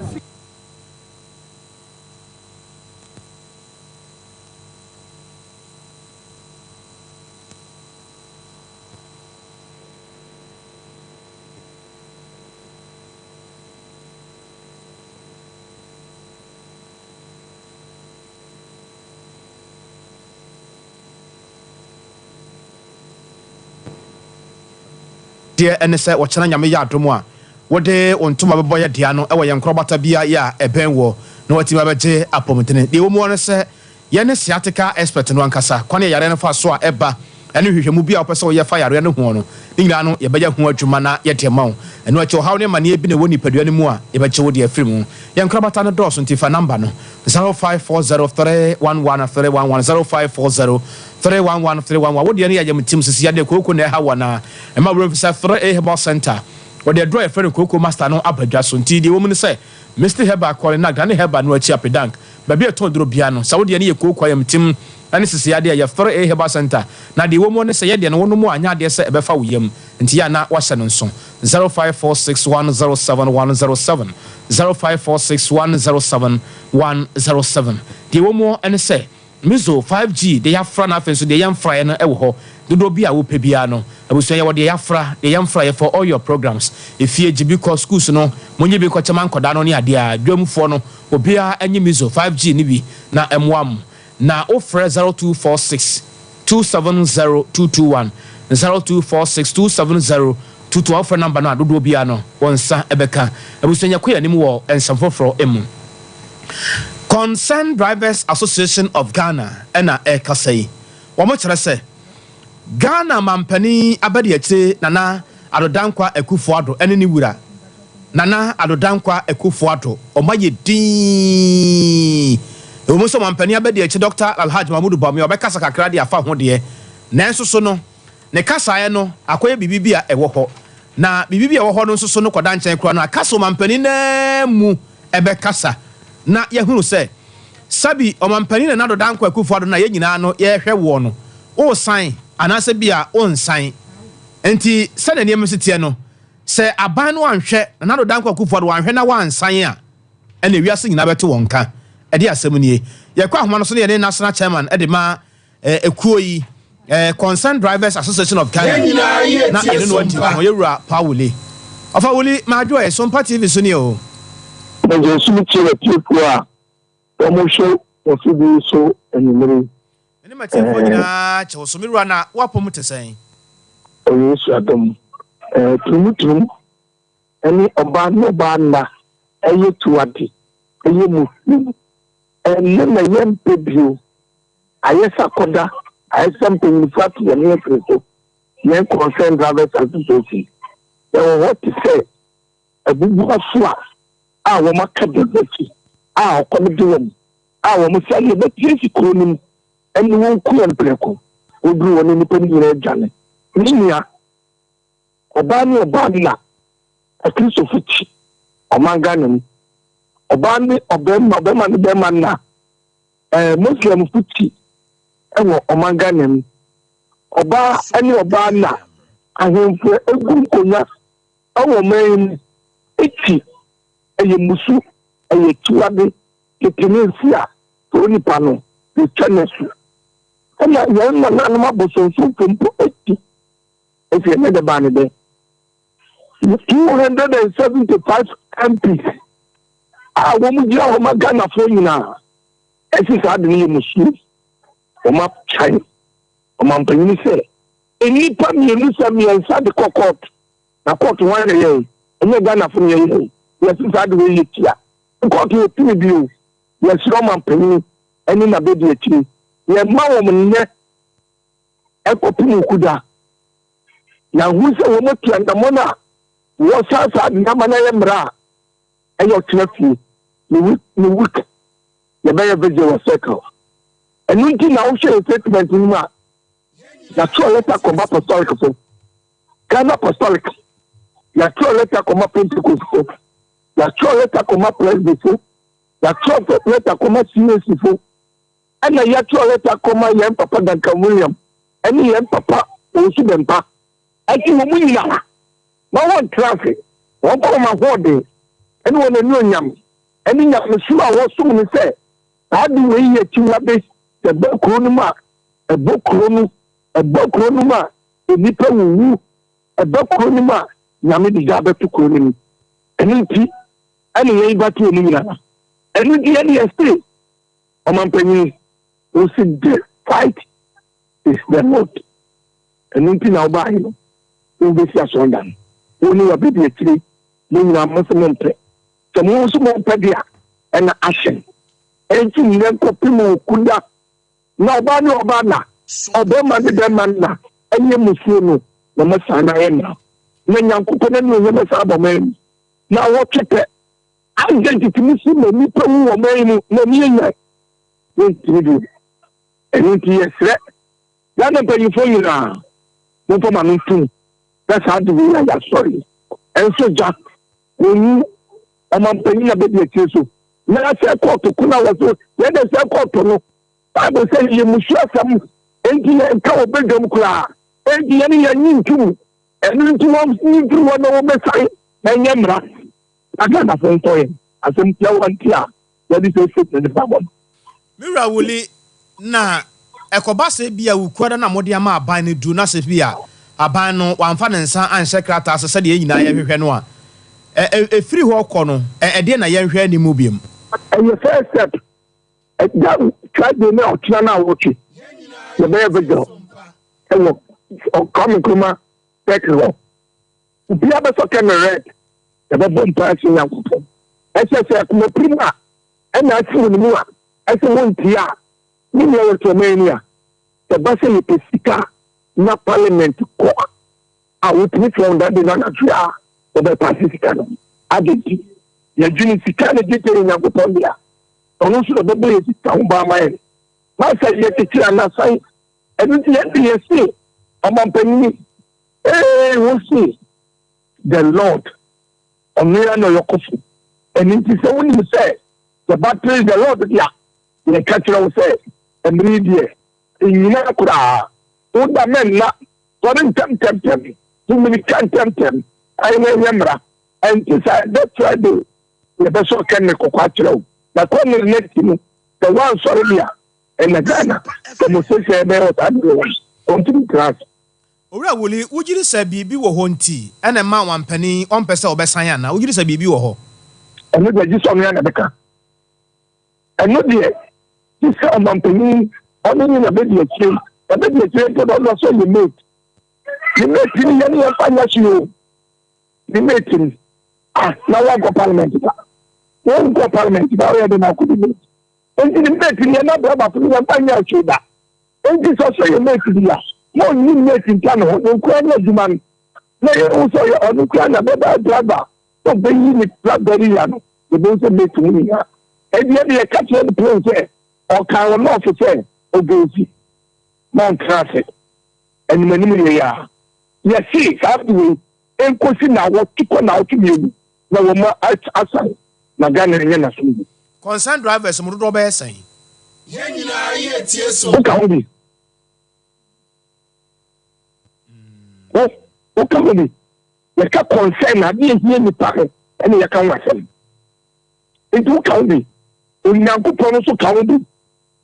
deɛ ɛne sɛ wɔkyena nyame yɛ adom a wode ontoma bɛbɔ yɛ dea no ɛwɔ yɛn nkorɔbata bia yɛ a ɛbɛn wɔ na watimi abɛgye apɔmtene deɛ wɔ mu ne sɛ yɛne sciatica expert no ankasa kwane yɛre no fa so a ɛba ɛne hwehwɛmu bia wopɛ sɛ wɔyɛ fa yareɛ no ho no ne nyinaa no yɛbɛyɛ ho adwuma na yɛde ma wo ɛno akyi ɔhaw ne maneɛ bi na ɛwɔ nipadua no mu a yɛbɛkyɛ wo deɛ afiri mu yɛn nkorɔbata no dɔɔso nti fa number no 0540311311 0540311311 wodeɛ no yɛyɛ mtim sisi yɛde kooko na ɛha wɔ na ɛma wura fi sɛ 3A Herbal Center wɔde draw ɛfrɛ no kooko master no abadwa so nti deɛ wɔ mu no sɛ Mr. Herbal kɔle na gane Herbal no akyi apedank baabi ɛtɔn duro bia no sɛ wodeɛ no yɛ kooko yɛ mtim ɛne sisi yɛde yɛ 3A Herbal Center na deɛ wɔ mu no sɛ yɛdeɛ no wɔn mu anya adeɛ sɛ ɛbɛfa wo yam nti yɛ na wahyɛ no nso 0546107107 0546107107 deɛ wɔ mu ɛne sɛ Mizo 5G de yafra na afenso de yamfra no ewo ho dodo bi a wo pe bia no abusua ya wo de yamfra for all your programs efie GB course schools no monye bi ko chema nkoda no ne ade a dwamfo no obia enye Mizo 5G ni bi na emwam na ofre 0246 270221 0246 270221 ofre number no dodo bia no wonsa ebeka abusua ya koya nim wo ensamfoforo emu. Concerned Drivers Association of Ghana ena ekasai womo kyerɛ sɛ Ghana mampani abadi akyi nana adodankwa Akufo-Addo ene ni wura nana adodankwa Akufo-Addo omaye din womo so mampani abadi akyi Dr. Alhaji Mahmoud Bawumia obekasa kakra de afa ho de nanso so no ne kasae no akoye bibibia ɛwɔ hɔ na bibibia ɛwɔ hɔ no nso so no kɔda nkyɛn kura no akasa mampani na mu ebekasa na yehunu sɛ sabi omampani na nado danko Akufo-Addo na ye nyina no ye hwɛ wo no o san anase bia o nsan enti sɛ na niem sitie no sɛ aban no anhwɛ na nado danko Akufo-Addo anhwɛ na wansan a ɛna wiase nyina bɛte wɔn ka ɛde asɛm nie ye kwa ahoma no so ne ye national chairman ɛde ma ekuo yi Concerned Drivers Association of Ghana na ye no anti ho ye wura Pawuli afa wuli ma adwo e Sompa TV so ne o Nje sumiti wa tipu a omo show ofibi so enimere eni matefo nyina che osomiru na wapom tesen oyo su adom tumutum eni oba no ba na eye tuwati eye mu enne na yempe bio ayesa koda ayesa mpenifato ya ne kristo yen Concerned Drivers Association what to say abubu afua a wo makade beti a okomede wom a wo musali beti kronim eni won ku empreko oduru woni ni pani nyina adwane ninia oba na akristo fuchi omangana ni oba ni obema ni bema na muslim fuchi ewo omangana ni oba eni oba na ahemfo egum konya awo men eti eye musu eye tuade ketenesia oni pano de chanesu ena yana na ma bosonso pompo eti efi na de bane de 275 MPs wo mu jira wo magana fo nyina esi sa de ni musu o ma chai o ma mpanyini se eni pa mi elisa mi ensa de court na court wan ye enya Ghana fo ye yes sa de we tia court ye timi bio Yes, Roman Penny, and in a baby a tree. Ye Mawam net Equipin Kuda. Now, who's a woman to and the mona was outside Yamana Mra and your trophy. You weak. The very visual circle. And we can now share a statement in my. The true letter come up apostolic. Ghana apostolic. The true letter come up Pentecostal. The true letter come up Presbyterian. The true letter come up CSC. And the true letter come up Yam Papa Duncan William. And Yam Papa Osubempa. I think we know. No one traffic. One for my body. And when a new yam. And in that machine, I was soon say, how do we hear to have this? The book Ronuma, a book Ronu, a book Ronuma, a nipper woo, a book Ronuma, Yamidi Gabba to Kronumi. And in anyway, but to Nina. And in the end, yesterday, Oman Penny, who said, the fight is the note. And in Pina Bahino, who be a sondan, who knew a baby tree, meaning a Muslim play. The most pedia and action. Anything then Kopimo Kunda. No Bano Obana, Obama the Demana, and your Muslim, the Masana. When young Kupanan was a Masaba. Now what it? I'm going to miss him, and Nippon or Maine, no meaning. And into your threat. That's a penny for you now. No for my too. That's how to be like that story. And so, Jack, when you Oman Penny a baby so. Now I say court to Kuna was so. When they say court to no, I will say you must share some. Engineer and cow bedroom cry. Engineer and you too. And into one need to one over side. And Yamra. I got a phone for him. I think you want here. That is a fit in the family. Mira Wuli na ekobase bia ukwada na modiama aban ne du na se bia aban no wamfa ne nsa anhye krata asese de nyina ye hwehwe no a free ho kɔ no de na ye hwehwe ni mu biem your first step that try to know na wochi the bear video o come kuma take it bia be so can red the bomb pass in yakufo ss kuma prima na asu ni mu a asu wontia ni le to mania the basel pesika na parliament ko a wotni from that na na the Pacific Aditi, your junior Sicana detail in Yagopondia. And also the baby is down by my master yet to and sign. And let me see among penny. Hey, we'll see the Lord on Mirano Yokofu. And it is only to say the battery is the Lord, yeah, the catcher will say, and read here. In Yakura, all the men not, for them tempt me. Too many can't tempt them. I remember, and that's why I do. The best can make a quattro. But when you let him, the one sorry, and the Ghana, the Moses about otherwise, on to class. Ora Wuli, would you say Bibi wo honti, and a man 1 penny on pesa obesayana, would you say Bibi wo? And look at this on Yanabeka. And not yet. This come on penny, only in a baby tree, a baby tree, but also you made. You made any financial. The meeting. Now I go parliament. One go parliament. Now I don't could be. And the meeting, you're not about to find out that. And this also you make it here. No new meeting can hold no demand. No, also you're on the ground about driver. Don't be in the blackberry. The boss make me here. And the other catch on the plane or car not to say, or gozy. Mount traffic. And many are. Yes, see, after and question now what to come out to you. No more outside. Magana and Yana. Concerned drivers, Mudobe saying. Okay. What can we? The cap concern, I didn't hear me talking, and you can't watch him. It will count me. In Yanko so count me.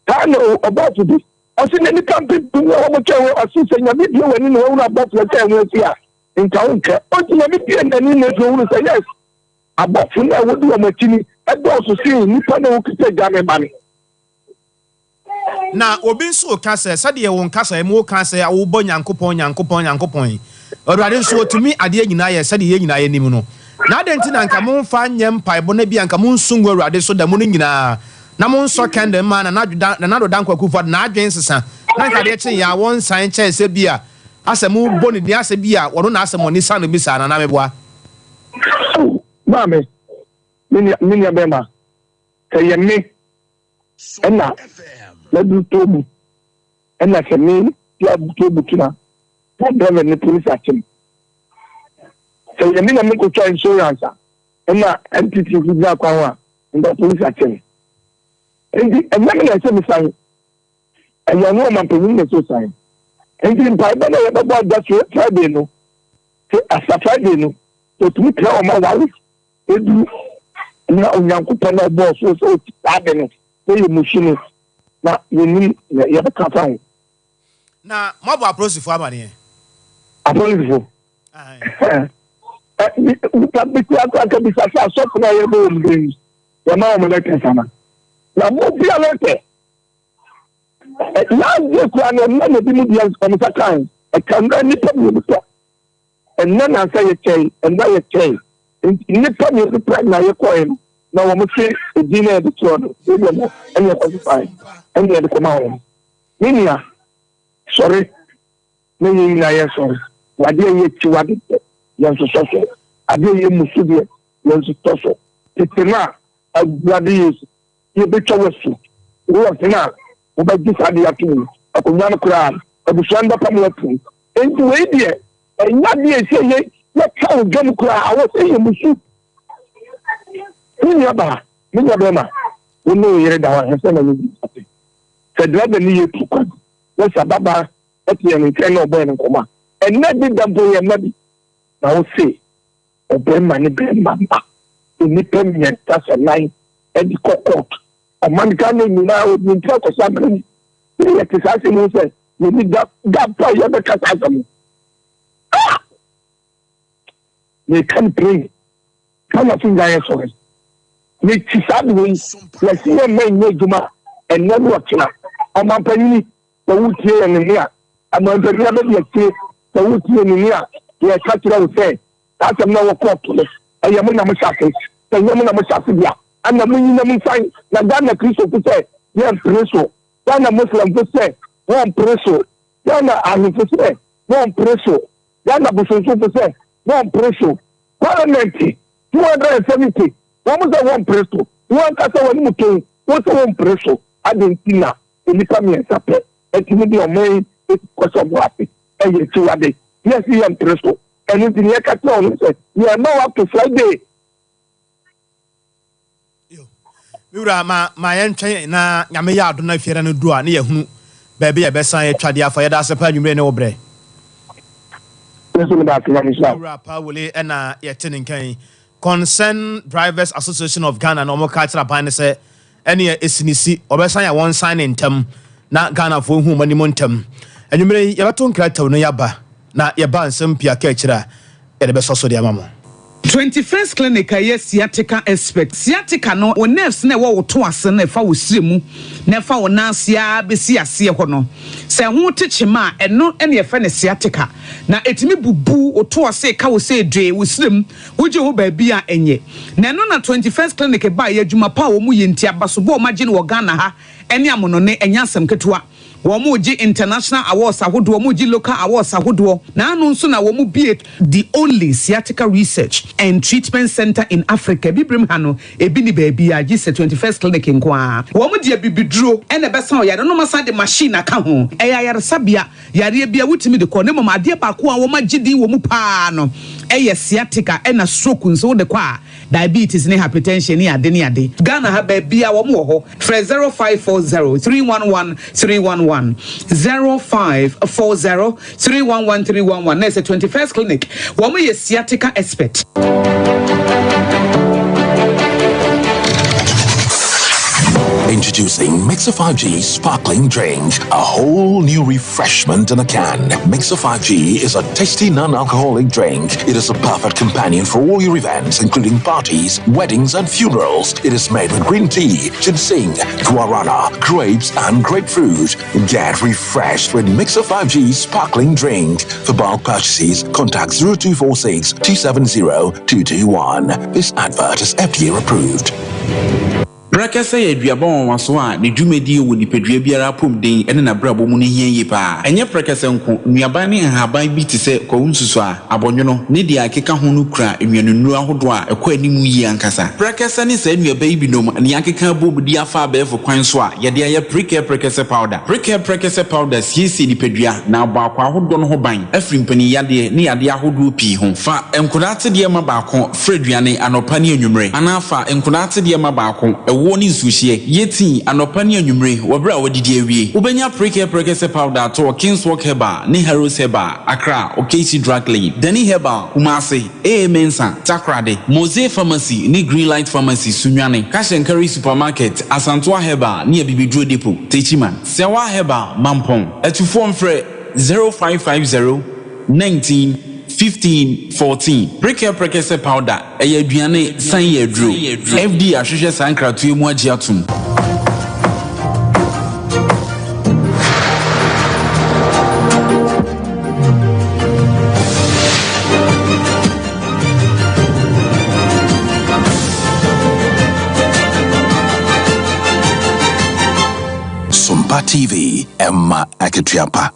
I know about to be. I see any country to know how much I see saying a video when you know about the time here. In town, but you have been and in the say yes. About you, I would do a machine. I also see Nippon who could take down money. Now, Obin so Cassa, Sadia won't Cassa, more Cassa, I will burn Yankopon. Or rather, so to me, I dear Unaya, Sadia Nimuno. Now then, and Camon find Yam Pai Bonebi and Camun soon were rather so the morning na na mo nso kende ma na do dan kwaku for na adwen sesa na ka de chen ya won san chen se bia asemu boni dia se bia wono na asemu ni san bi sa na meboa mame minia bema kay me ena la du tobu ena kemi ya tobu tuna driver ni police action kay me na me ko try insurance ena entity visa kwa nda police action endi enna me na se mi sai ayo no man penin na so sai endi pai ba na ya ba da Friday no asa Friday no to tumi tra o ma wale edu na onyanko na boss so tabe no e mushini na yeni ya ba ka fa na mo bo approach for amane approach for ka bi sa so na ye bo mbi ya ma o me ka sana na mo bi alete na je kwa na bi mu dia ko sa kan e kan na ni pa mu so and then I say a and now a chain. In the time you reply now your coin. Now I'm say a dinner at the throne, and you're qualified, and you're the command. Minia, sorry, meaning I am sorry. I dare you to what it is. I dare you Musudia, Yansu Tosso. It's enough. I bloody use you bet your suit. What enough? About this idea to me. I could not cry. I was under Pamela. Into India. And not be a say, let how John cry. I was saying, Musu. Minya Bema, we know you're down and send a little happy. Said, let the new to come. What's a baba at the end, no burning coma. And not be done boy and maybe. Now say, a burn money, burn mamba. In the permanent, that's a line, and the court. A man can't now with talk or something. Let us ask him, say, you need that for your catastrophe. They can't pray. Come up in the sorry. They sad ways. Let's see a man made Juma and never watch now. On my penny, the wood here and near. I'm on the other day, the wood here and near. Yes, that's what I would say. That's another court to this. I am in a massacre. The woman of Massacre. And the minimum sign, Nadana Christo to say, yes, preso. Then a Muslim to say, one preso. Then a to say, one preso. Then a Busso to say, one preso. Parliament, 270. What was that one preso? One cast one mutu. What's one preso? Argentina, in the coming sapper. And to be a man, it's because of what and you two a day. Yes, he am preso. And in the near Caton said, you are now up to Friday. Mura my entry na Yamaya do not fear and do a near who baby a best sign Chadia for that's a pen you may know bre. Powerly and yetin can concern Drivers Association of Ghana no more cultural band say any esinisi obesan one sign in term na Ghana for whom money montem and you may yabaton krata no yaba na yaba nsem pia ka kira e de beso so de amamo 21st clinic yes sciatica expert sciatica no o nerves na wo to ase na fa wo siremu na fa wo nansia besi ase ho no se ho techema eno ene ye fa ne sciatica na etimi bubu o to ase ka wo se dwe wo sirem wo je ho ba bia enye na no na 21st clinic ba ye adwuma pa wo mu ye ntia baso bo ma je ne wo Ghana ha ene amono ne enya asem ketewa Womuji international awards ahodo womuji local awards ahodo na anu nso na womu be the only sciatica research and treatment center in Africa bibrim hano ebi ni baby a gise 21st clinic nkoa womu de bibiduro ene besa o yare no masa de machine aka ho eya yare sabia yare bia wutimi de ko ne mama ade ba ko a woma gidi womu pa no eye sciatica ena stroke nso de kwa diabetes ne hypertension ne ade ne ade Ghana ha baby a womu ho 0540 311 311 0540 311 311. That's a 21st clinic. Woman is sciatica expert. Introducing Mixer 5G Sparkling Drink, a whole new refreshment in a can. Mixer 5G is a tasty non-alcoholic drink. It is a perfect companion for all your events, including parties, weddings, and funerals. It is made with green tea, ginseng, guarana, grapes, and grapefruit. Get refreshed with Mixer 5G Sparkling Drink. For bulk purchases, contact 0246 270 221. This advert is FDA approved. Brakasa ye duaba waso a ne dwumadi wo nipadua biara pom den ene na brabo mu ne hia yi pa enye brakasa nko nuaba ne nhaban bi te se kwawunsusu a abonwono ne dia akeka ho no kura enwanunu ahodo a ekwa animu yi ankasa brakasa ne sa nuaba yi binom ne akeka bobudi afa abefo kwan so a ye de aye brakasa powder brakasa powder siesi nipadua na abakwa ahodo no ho ban afri mpani yade ne yade ahodo pi ho fa enkodate de ma baako freduane anopa ne anwumre anafa enkodate de ma baako woni nsuhie yeti anopa ne anwumre wobra wodidi awie ubenya brakasa powder to Kingswalk Herbal ne Heroes Herbal Accra Okesi Drug Lane Dani Herbal Kumasi Mensa Takrade Mose Pharmacy ne Greenlight Pharmacy Sunwane Cash and Carry Supermarket Asantua Herbal ne Bibidro Depot Techiman Sewa Herbal Mampong etufo mfre 0550 19 15 14 brakasa powder aduane san ye dro FD ahwehwe sankratu emu agi atum Sompa TV Emma Akitiapa.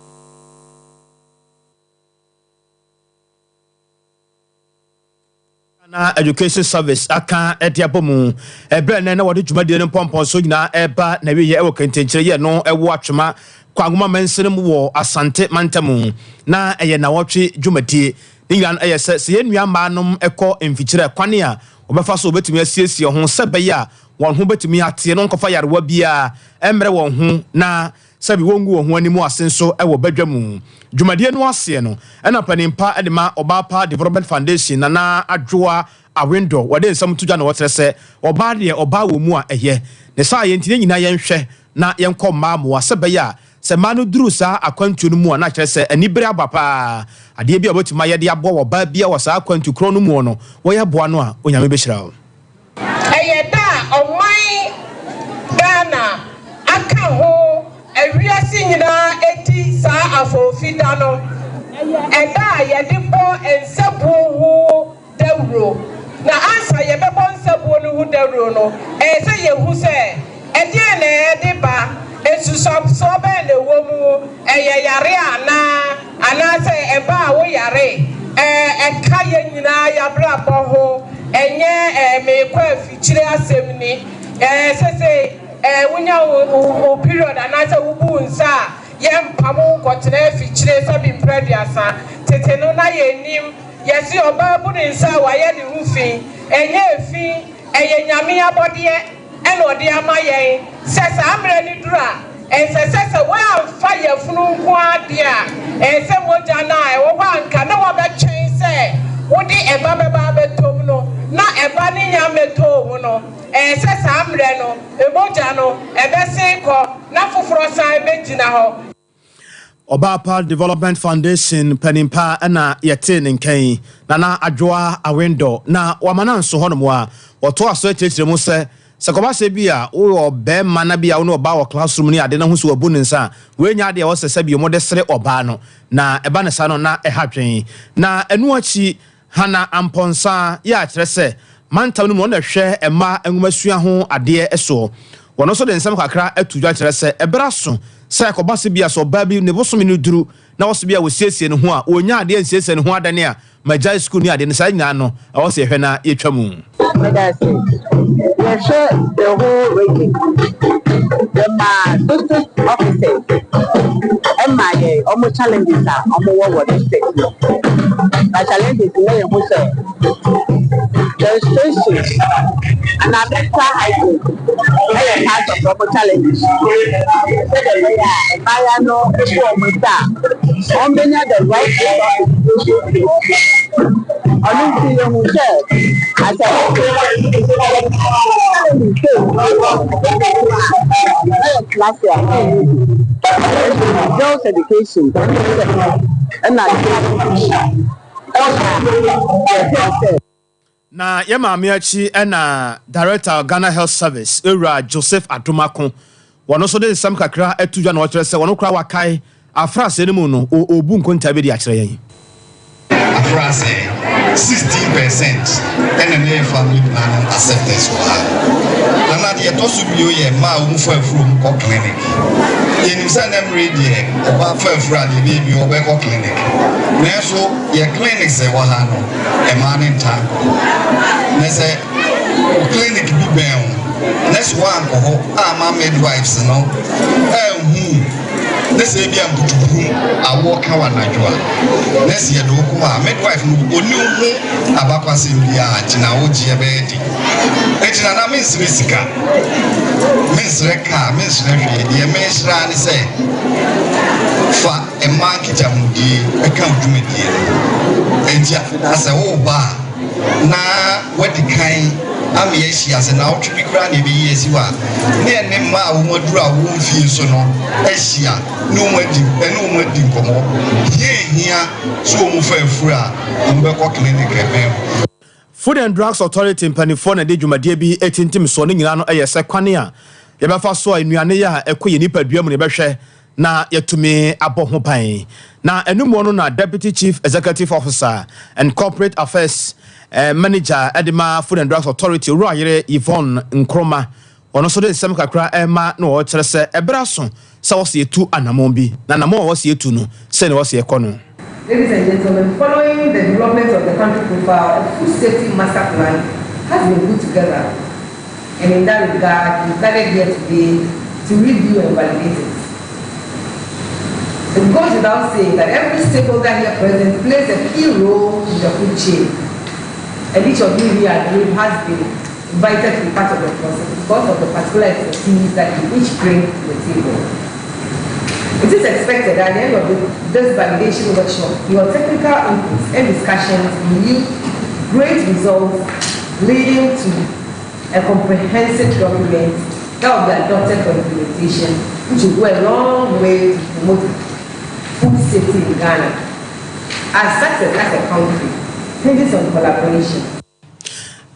Education service aka ediabomu ebre na wode dwumade ne pompon so nyina eba na wiye ewo kentenkire ye no ewo atwema kwagoma mensenem wo asante mantamu na eye na wotwe dwumadie nyina eye se ye nua maanom ekọ emfikire kwane a obefa so obetumi asiesie ho sebe ya won ho betumi ate no nkofa yarewa bia emre won ho na sabi wongu ho animu asenso ewo badwamu dwumadie no ase no ena panimpa edema Obapa Development Foundation na adwoa a window wade nsam tudwa na wotrese oba de oba wo mu a ehye ne sa ye ntine nyina yenhwe na yenko maamo asebe ya se manu duru sa akwantu no mu na kire se anibere abapa ade bia obetuma ye de abo wo ba bia wo sa akwantu kro no mu no wo ye boa no a onyame behira o eyeda oman Ghana aka ho ewiase nyina eti saa afofida no eda yedibo ensabu hu dawro na ansa yebebo ensabu no hu dawro no se yehu se ede na ediba esuso be na womu yare ana se eba wo yare eka ye nyina ya bra ho enye mekwa afichire asemni se wunya o period anasa wubu nsa yempamu kotene fichire sabi mprediasa teteno na yenim yesi oba bu nsa wa ye ni rufi enye efi eye nyame abode ene ode amaye sesa amre ni dura sesa wa amfa ye funu nko ade a se moja na e wo anka na wo be twen se wodi eba beba betom no na eba ni nyame to no sesa amre no emoja no ebese ko na foforo san ebegina ho Obapa Development Foundation panimpa na yete nkan na adwoa a window na wamana nso hono a woto aso ekyekire mu se sekoba se bia wo be mana bia wo no ba wo classroom ni ade na hu so wabu nsa we nya ade wo sese bia mo de sere oba no na eba ne sa no na ehadwen na enu achi hana amponsa ya kire se mantam no mo na hwe ema engumasua ho ade eso wono so de nsem kakra atudwa kire se ebraso se akoba se bia so ba bi ne bosomi no duru na wo se bia wo siesie ne ho a onya ade ansiesie ne ho adane a majai school ni ade ne sa nya no wo se hwe na yetwamu yes the whole rating the district officers MIA almost challenges are almost the state the challenges lay who say the stations and a better hygiene they have some proper challenges so the way I know before we start on the right I don't see them who said I said last year girls education and na yema amiachi na director Ghana Health Service Era Joseph Adomako wono so de sam kakra atudwa na wokyere se wono kra wakai afrase ne mu no obu nkonta be di akere yen afrase 60% and family planning acceptance for her ana de to so bio ye ma wo fa afuru ko clinic ye nim say na mredi o ba fa afuru ade bi o be ko clinic na so ye clinic se wa ha no e ma ne nta na say clinic bi ben next one ko ama midwives no this is a butu a walk our najwa next year do kuma midwife no oni hu abakwa sembia tina oji ebedi etina na minsire sika minsire ka minsire hwe ye minsira ni say fa e mark jamudi e kan dwumedie enja asa wo ba na wadi kan ami yeshi ase na otwi kura na bi yesi wa ne ne ma wo madura wo mfie so no ehia no wadi nkomo ye hia so mo fa afura mo be ko clinic ebe Food and Drugs Authority mpanifo na de dwumadie bi etintim so ne nyina no eyese kwane a ye befa so anuane ya ekoye nipadua mu ne behwe na yatumi abɔ ho pan na enumo no na Deputy Chief Executive Officer and Corporate Affairs Manager Edema Food and Drugs Authority Royere Yvonne Nkroma ono so de nsem kakra ema na o kyerɛ sɛ ebra so sɛ wo se etu anamon bi na anamon wo se etu no sɛ ne wo se ekɔ no. Ladies and gentlemen, following the development of the country profile, a food safety master plan has been put together, and in that regard, we gathered here today to review and validate it. It goes without saying that every stakeholder here present plays a key role in the food chain. And each of you here, I believe, has been invited to be part of the process because of the particular expertise that you each bring to the table. It is expected at the end of this validation workshop, your technical inputs and discussions will yield great results leading to a comprehensive document that will be adopted for implementation, which will go a long way to promote food safety in Ghana. As success as a country, hinges on collaboration.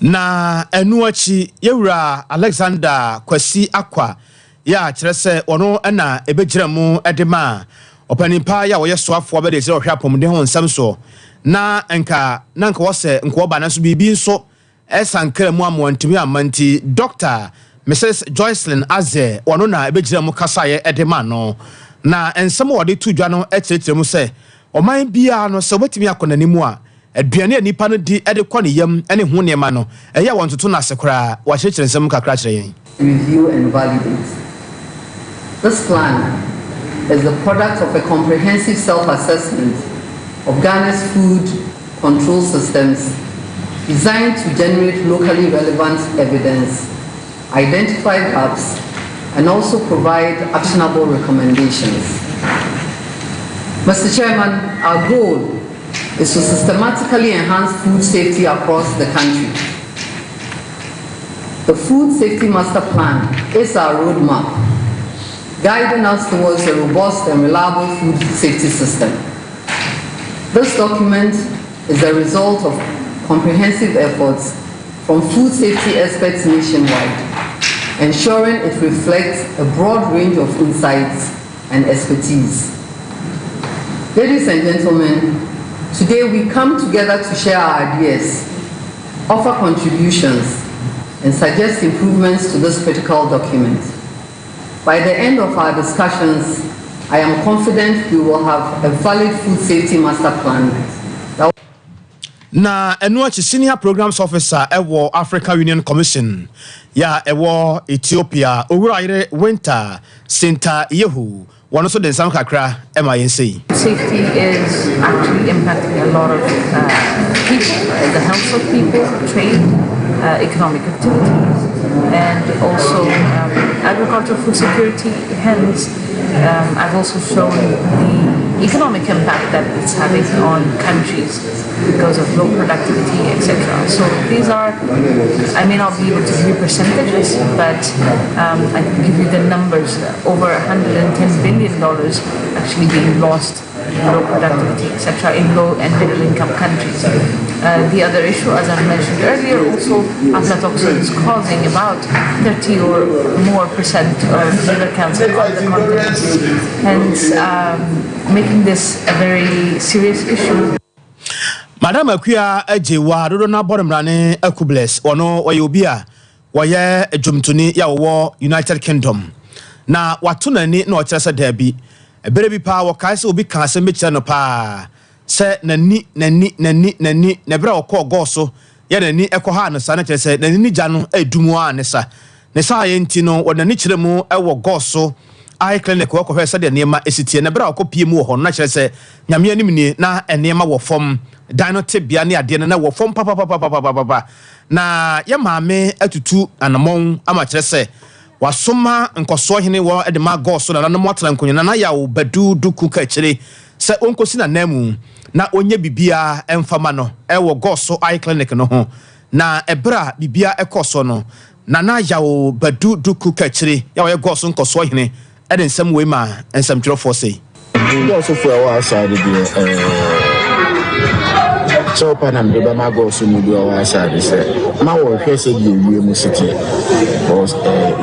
Na enuachi yewura Alexander Kwasi Akwa ya kyerɛ ono na ebegyira mu edema opanimpa ya woyɛ soafo be de kyerɛ ohwa pomde ho nsɛm so na nka wo sɛ nka oba na so bibi nso esankra mu amwantimi amanti Dr. Mrs. Joycelyn Aze ono na ebegyira mu kasaye edema no na ensɛm wo de tudwa no ekyerɛkyerɛ mu sɛ oman bia no sɛ wetimi akonanimu a aduane nipa no di de kɔ ne yam ne ho nema no ɛyɛ wɔn toto na sekora wa kyerɛkyerɛ nsɛm kakra kyerɛ yɛn. Review and validate. This plan is the product of a comprehensive self-assessment of Ghana's food control systems designed to generate locally relevant evidence, identify gaps, and also provide actionable recommendations. Mr. Chairman, our goal is to systematically enhance food safety across the country. The Food Safety Master Plan is our roadmap, guiding us towards a robust and reliable food safety system. This document is a result of comprehensive efforts from food safety experts nationwide, ensuring it reflects a broad range of insights and expertise. Ladies and gentlemen, today we come together to share our ideas, offer contributions, and suggest improvements to this critical document. By the end of our discussions, I am confident we will have a valid food safety master plan. Na enuachi senior programs officer ewo Africa Union Commission ya ewo Ethiopia owurayire winter center yehu one also den sam kakra MINC. Safety is actually impacting a lot of people, the health of people, trade, economic activities, and also agricultural food security. Hence, I've also shown the economic impact that it's having on countries because of low productivity, etc. So these are, I may not be able to give you percentages, but I can give you the numbers. Over $110 billion actually being lost in low productivity, etc. in low and middle income countries. The other issue, as I mentioned earlier, also aflatoxins causing about 30 or more percent of liver cancer on the continent, hence making this a very serious issue. Madam Akuya Ejewa Dodo na Bodemrane Akubles ono oyobia wɔyɛ adwumtoni ya wɔwɔ United Kingdom na wato nani na ɔkyerɛ sɛ daabi ebere bi pa wɔkae sɛ obi ka asɛm bekyerɛ no pa sɛ nani na bere ɔkɔ gɔ so yɛ nani ɛkɔ ha no sa na kyerɛ sɛ nani ni gya no edumu a ne sa yɛ nti no wɔnani kyerɛ mu ɛwɔ gɔ so eye clinic wɔkɔ hwɛ sɛ de nneɛma esitie na bere ɔkɔ pie mu wɔ hɔ no na kyerɛ sɛ nyame anim nie na nneɛma wɔ fam dan no tebea ne adeɛ no na wɔ fam papa na yɛ maame atutu anamɔn ama kyerɛ sɛ wasoma nkɔsoɔ hene wɔ de ma gɔ so na nanom atena nkonya na ya wo badu duku ka kyerɛ sɛ onkosi na namu na onye bibia emfama no ɛwɔ gɔ so eye clinic no ho na ebra bibia ɛkɔso no na ya wo badu duku ka kyerɛ ya wo gɔ so nkɔsoɔ hene ɛde nsɛm wei ma nsɛm twerɛfoɔ sɛ gɔ so fo ɛwɔ aside bi Sompa na mde ba mago so ni do wa asade se ma wo hwe se di ewie mu sitie because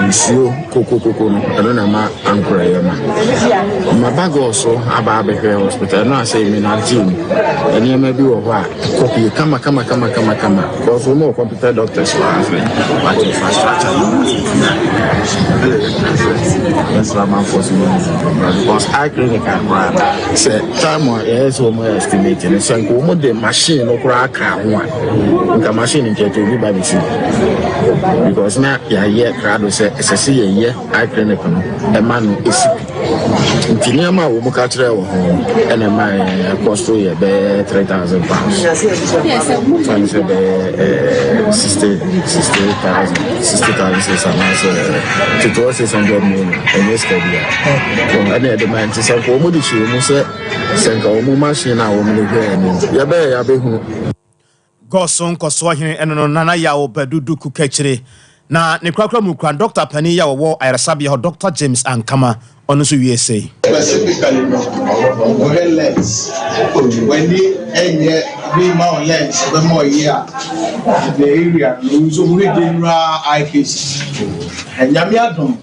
nsuo koko no eno na ma ankora ye ma bago so aba abehwe hospital no ase mi na team ene ma bi wo ho a copy kama because we more competent doctors for what infrastructure that's why man force because I clinic and say time is so more estimating so ko mo de machine no kura ka ho a nka machine nke to bi ba bi si because na ya ye krado se se ye I clinic no e ma no esi ntinia ma wo mu ka kire wo ho ene ma cost ye be 3,000 pounds fan se be 60,000 to 600 million and yes ka dia so ene de man ti se ko mu di shi mu se nka wo mu machine na wo mu ne hwe ni ya be hu Goson koso hene eno nana ya wo badudu ku kachire na ne kwakra mu kran Dr. Pani ya wo ayresabia ho Dr. James Ankama ono so USA specifically lens when the enye be more lens be more here the area no so we general eye cases and nyame adom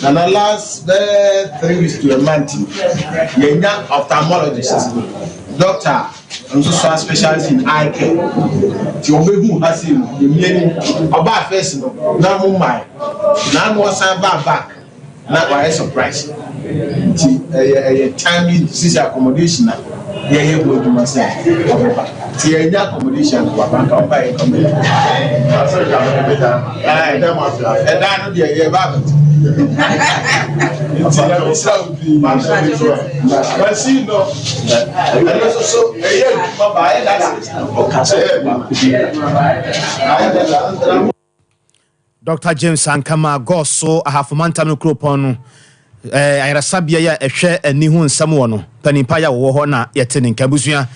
na the last 3 weeks to a month yenya ophthalmologist doctor and so specialist in eye care. The Obehu has him, the million about first, now my now was back. Not by a surprise. A timely disease accommodation. Yeah, will do myself. The accommodation to a bank of by a company. I don't want to Dr. James Ankama Goso a half manta no kropon ayresabia ya ehwe ani hu nsam wo no panipa ya wo ho na yete ne nkabusua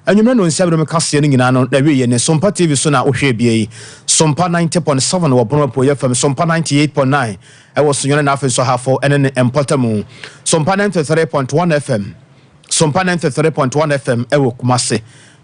anwumre no nsabro me kase ne nyina no na wiye ne Sompa TV so na ohwe bia yi Sompa 90.7 wo bonopo ya fam Sompa 98.9 I was so na afenso hafo ene ne empotamu Sompa 93.1 FM Sompa 93.1 FM ewo kumase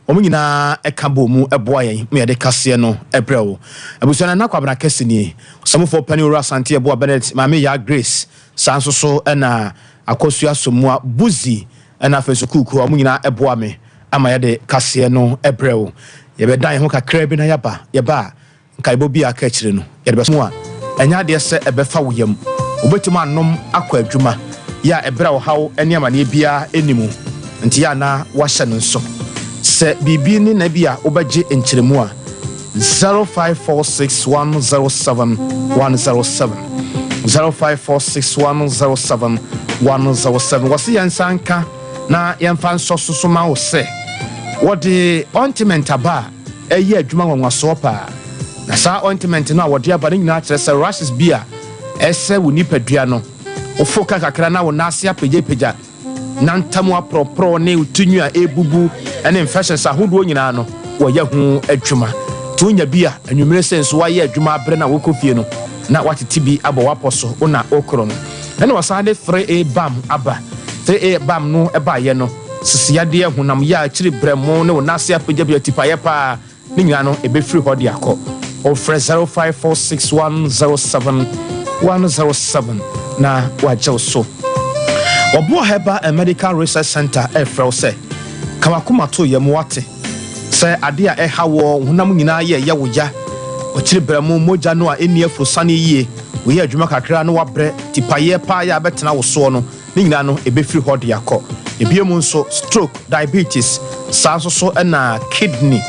omu nyina ekabo mu eboa yen me de kase no ebrewo abusua na kwabra kase ni samfo pani ora sante eboa Bennett mame ya Grace sanso so na akosua somua buzi na afenso kuku omu nyina eboa me ama ya de kase no ebrewo ye be dan ho kakra bi na yaba nkaibo bi aka kire no ye de beso a enya de se ebefa woyam obetuma anom akwa adwuma ya ebra wo hawo ene amane bia enimu nti ya na wahye no nso se bibi ni na bia obaje enkyeremu a 0546107107 0546107107 wasi yansanka na yemfa nso soso ma wo se wodi ointment aba eye adwuma nwanwaso pa na sa ointment no a wodi aba ni nyina kire se rashes bia ese wo nipadua no ofoka kakra na wo nase apegya na ntamu apropro ne utunyu a ebubu ene infections ahodo nyina no wo ya hu adwuma tunya bia anwumere senso wa ya adwuma abre na wo kofie no na watete bi abo waposo ona okro no ene wasade 3A bam aba 3A bam no eba ye no sisiade ehunam ya akiri bremo ne wo nase apegya bi tipaye pa ne nyina no ebefiri hodi akọ o 0546107107 na wajew so Obo Heba a Medical Research Center efrel se kawakuma to yem wate se ade a eha wo honam nyina ye woya ochiri bremu moja no a eni afrosane yie we ye adwuma kakra no wabrɛ tipaye pa ya betena wo so no ni nyina no ebefiri hɔ de yakɔ ebiemu nso stroke diabetes saa so na kidney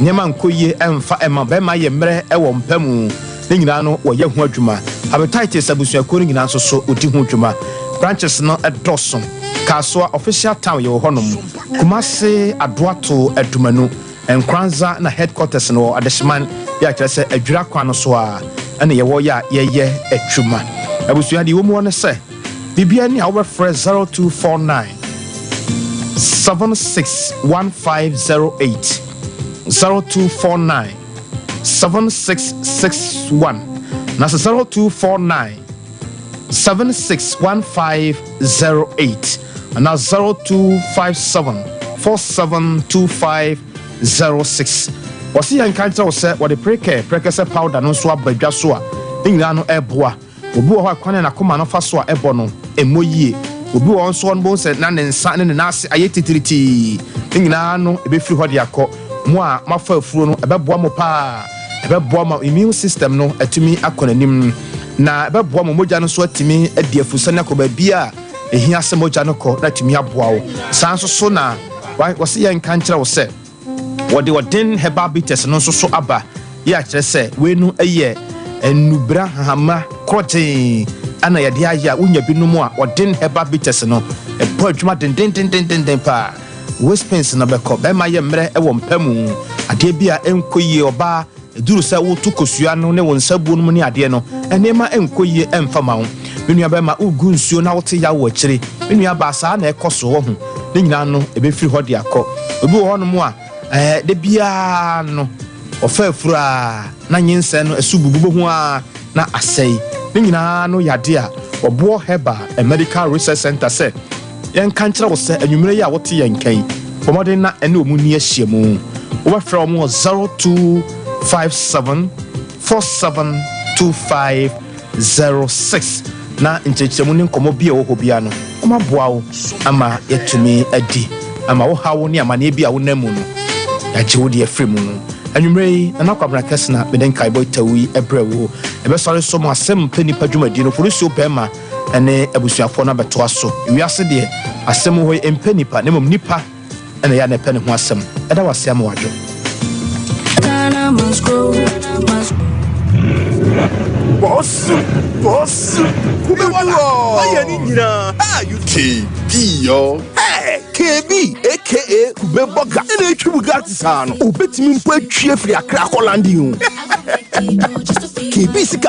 nyema nkoyie emfa ema be ma ye mmerɛ ɛwɔ mpamu ni nyina no wo ye ho adwuma hepatitis abusuako ni nyina so odi ho adwuma branches no edoson Kaswa official town ye honom Kumase Adwato Edumanu Nkranza na headquarters no Adesman ya kyerɛ sɛ adwira kwan no so a ɛna yɛwɔ ya yɛyɛ atwuma abusua de wo mu ne sɛ bibia ni a wo frɛ 0249 761508 0249 7661 na 0249 761508 and now 0257 472506. Was he encounter or say what the precare powder no swab by Jasua, Ingano Eboa, Ubu Kwana Nakuma no Faswa Ebono, Emoye, Ubu on Swan Bones and Nan and San and Nasi Ayeti, Ingano, a bit free Hodiako, Moa, Maffa Fruno, a Babuamo Pa, a Babuama immune system no, a to me acronym. Na Babuamo Mojano sweat to me a dear Fusana Bia. Ehia semo janoko na timi aboa wo sanso so na wo se yen kankyere wo se wo de woden herbalities no so aba ya kyerɛ sɛ we nu ɛyɛ enubra hama kroten ana yɛ de aya wonya binom a woden herbalities no ɛbɔ adwuma den pa Westpens na bɛkɔ bɛma yɛ mmerɛ ɛwɔ mpamu adeɛ bi a enkoyie oba eduru sɛ wo to kosua no ne wo nsabuo no ne adeɛ no enema enkoyie emfama wo menua bɛma ugu nsuo na wote ya wo akyire menua ba saa na ɛkɔso ho ne nyina no ebefiri hɔ de akɔ obi wɔ hɔ no mu a de bia no ɔfa afura na nyense no asububu ho a na asɛi ne nyina no yade a ɔboɔ heba a medical research center sɛ yɛn kankyere wo sɛ anwumere yi a wote yɛn kan pomɔden na ɛne omu ni ahyia mu wo bɛfrɛ mo 0257 472506 na nkyerɛkyerɛmu ne nkɔmmɔ bi a wɔ hɔ bia no ɔmaboa wo ama yɛtumi adi ama wo hawo ne amanneɛ bi a wo nam mu no yɛagye wo de afiri mu no anwummerɛ yi na nakwabena kɛse na mede nkaebɔ tawu yi ɛbrɛ wo ɛbɛsɔre so mu asɛm mpa nnipa dwumadi no polisi bɛrima ɛne abusuafoɔ no abɛtoa so wiase deɛ asɛm hɔ yɛ mpa nnipa na mmom nnipa ɛna yɛ na ɛpɛ ne ho asɛm ɛda wɔ ase ama wadwo Boss, Kubewa, you KB, yo. Hey, KB, aka Kubeboga, and a Chubugatisano, who bet me put Chief Yakrakolandium. KB Sika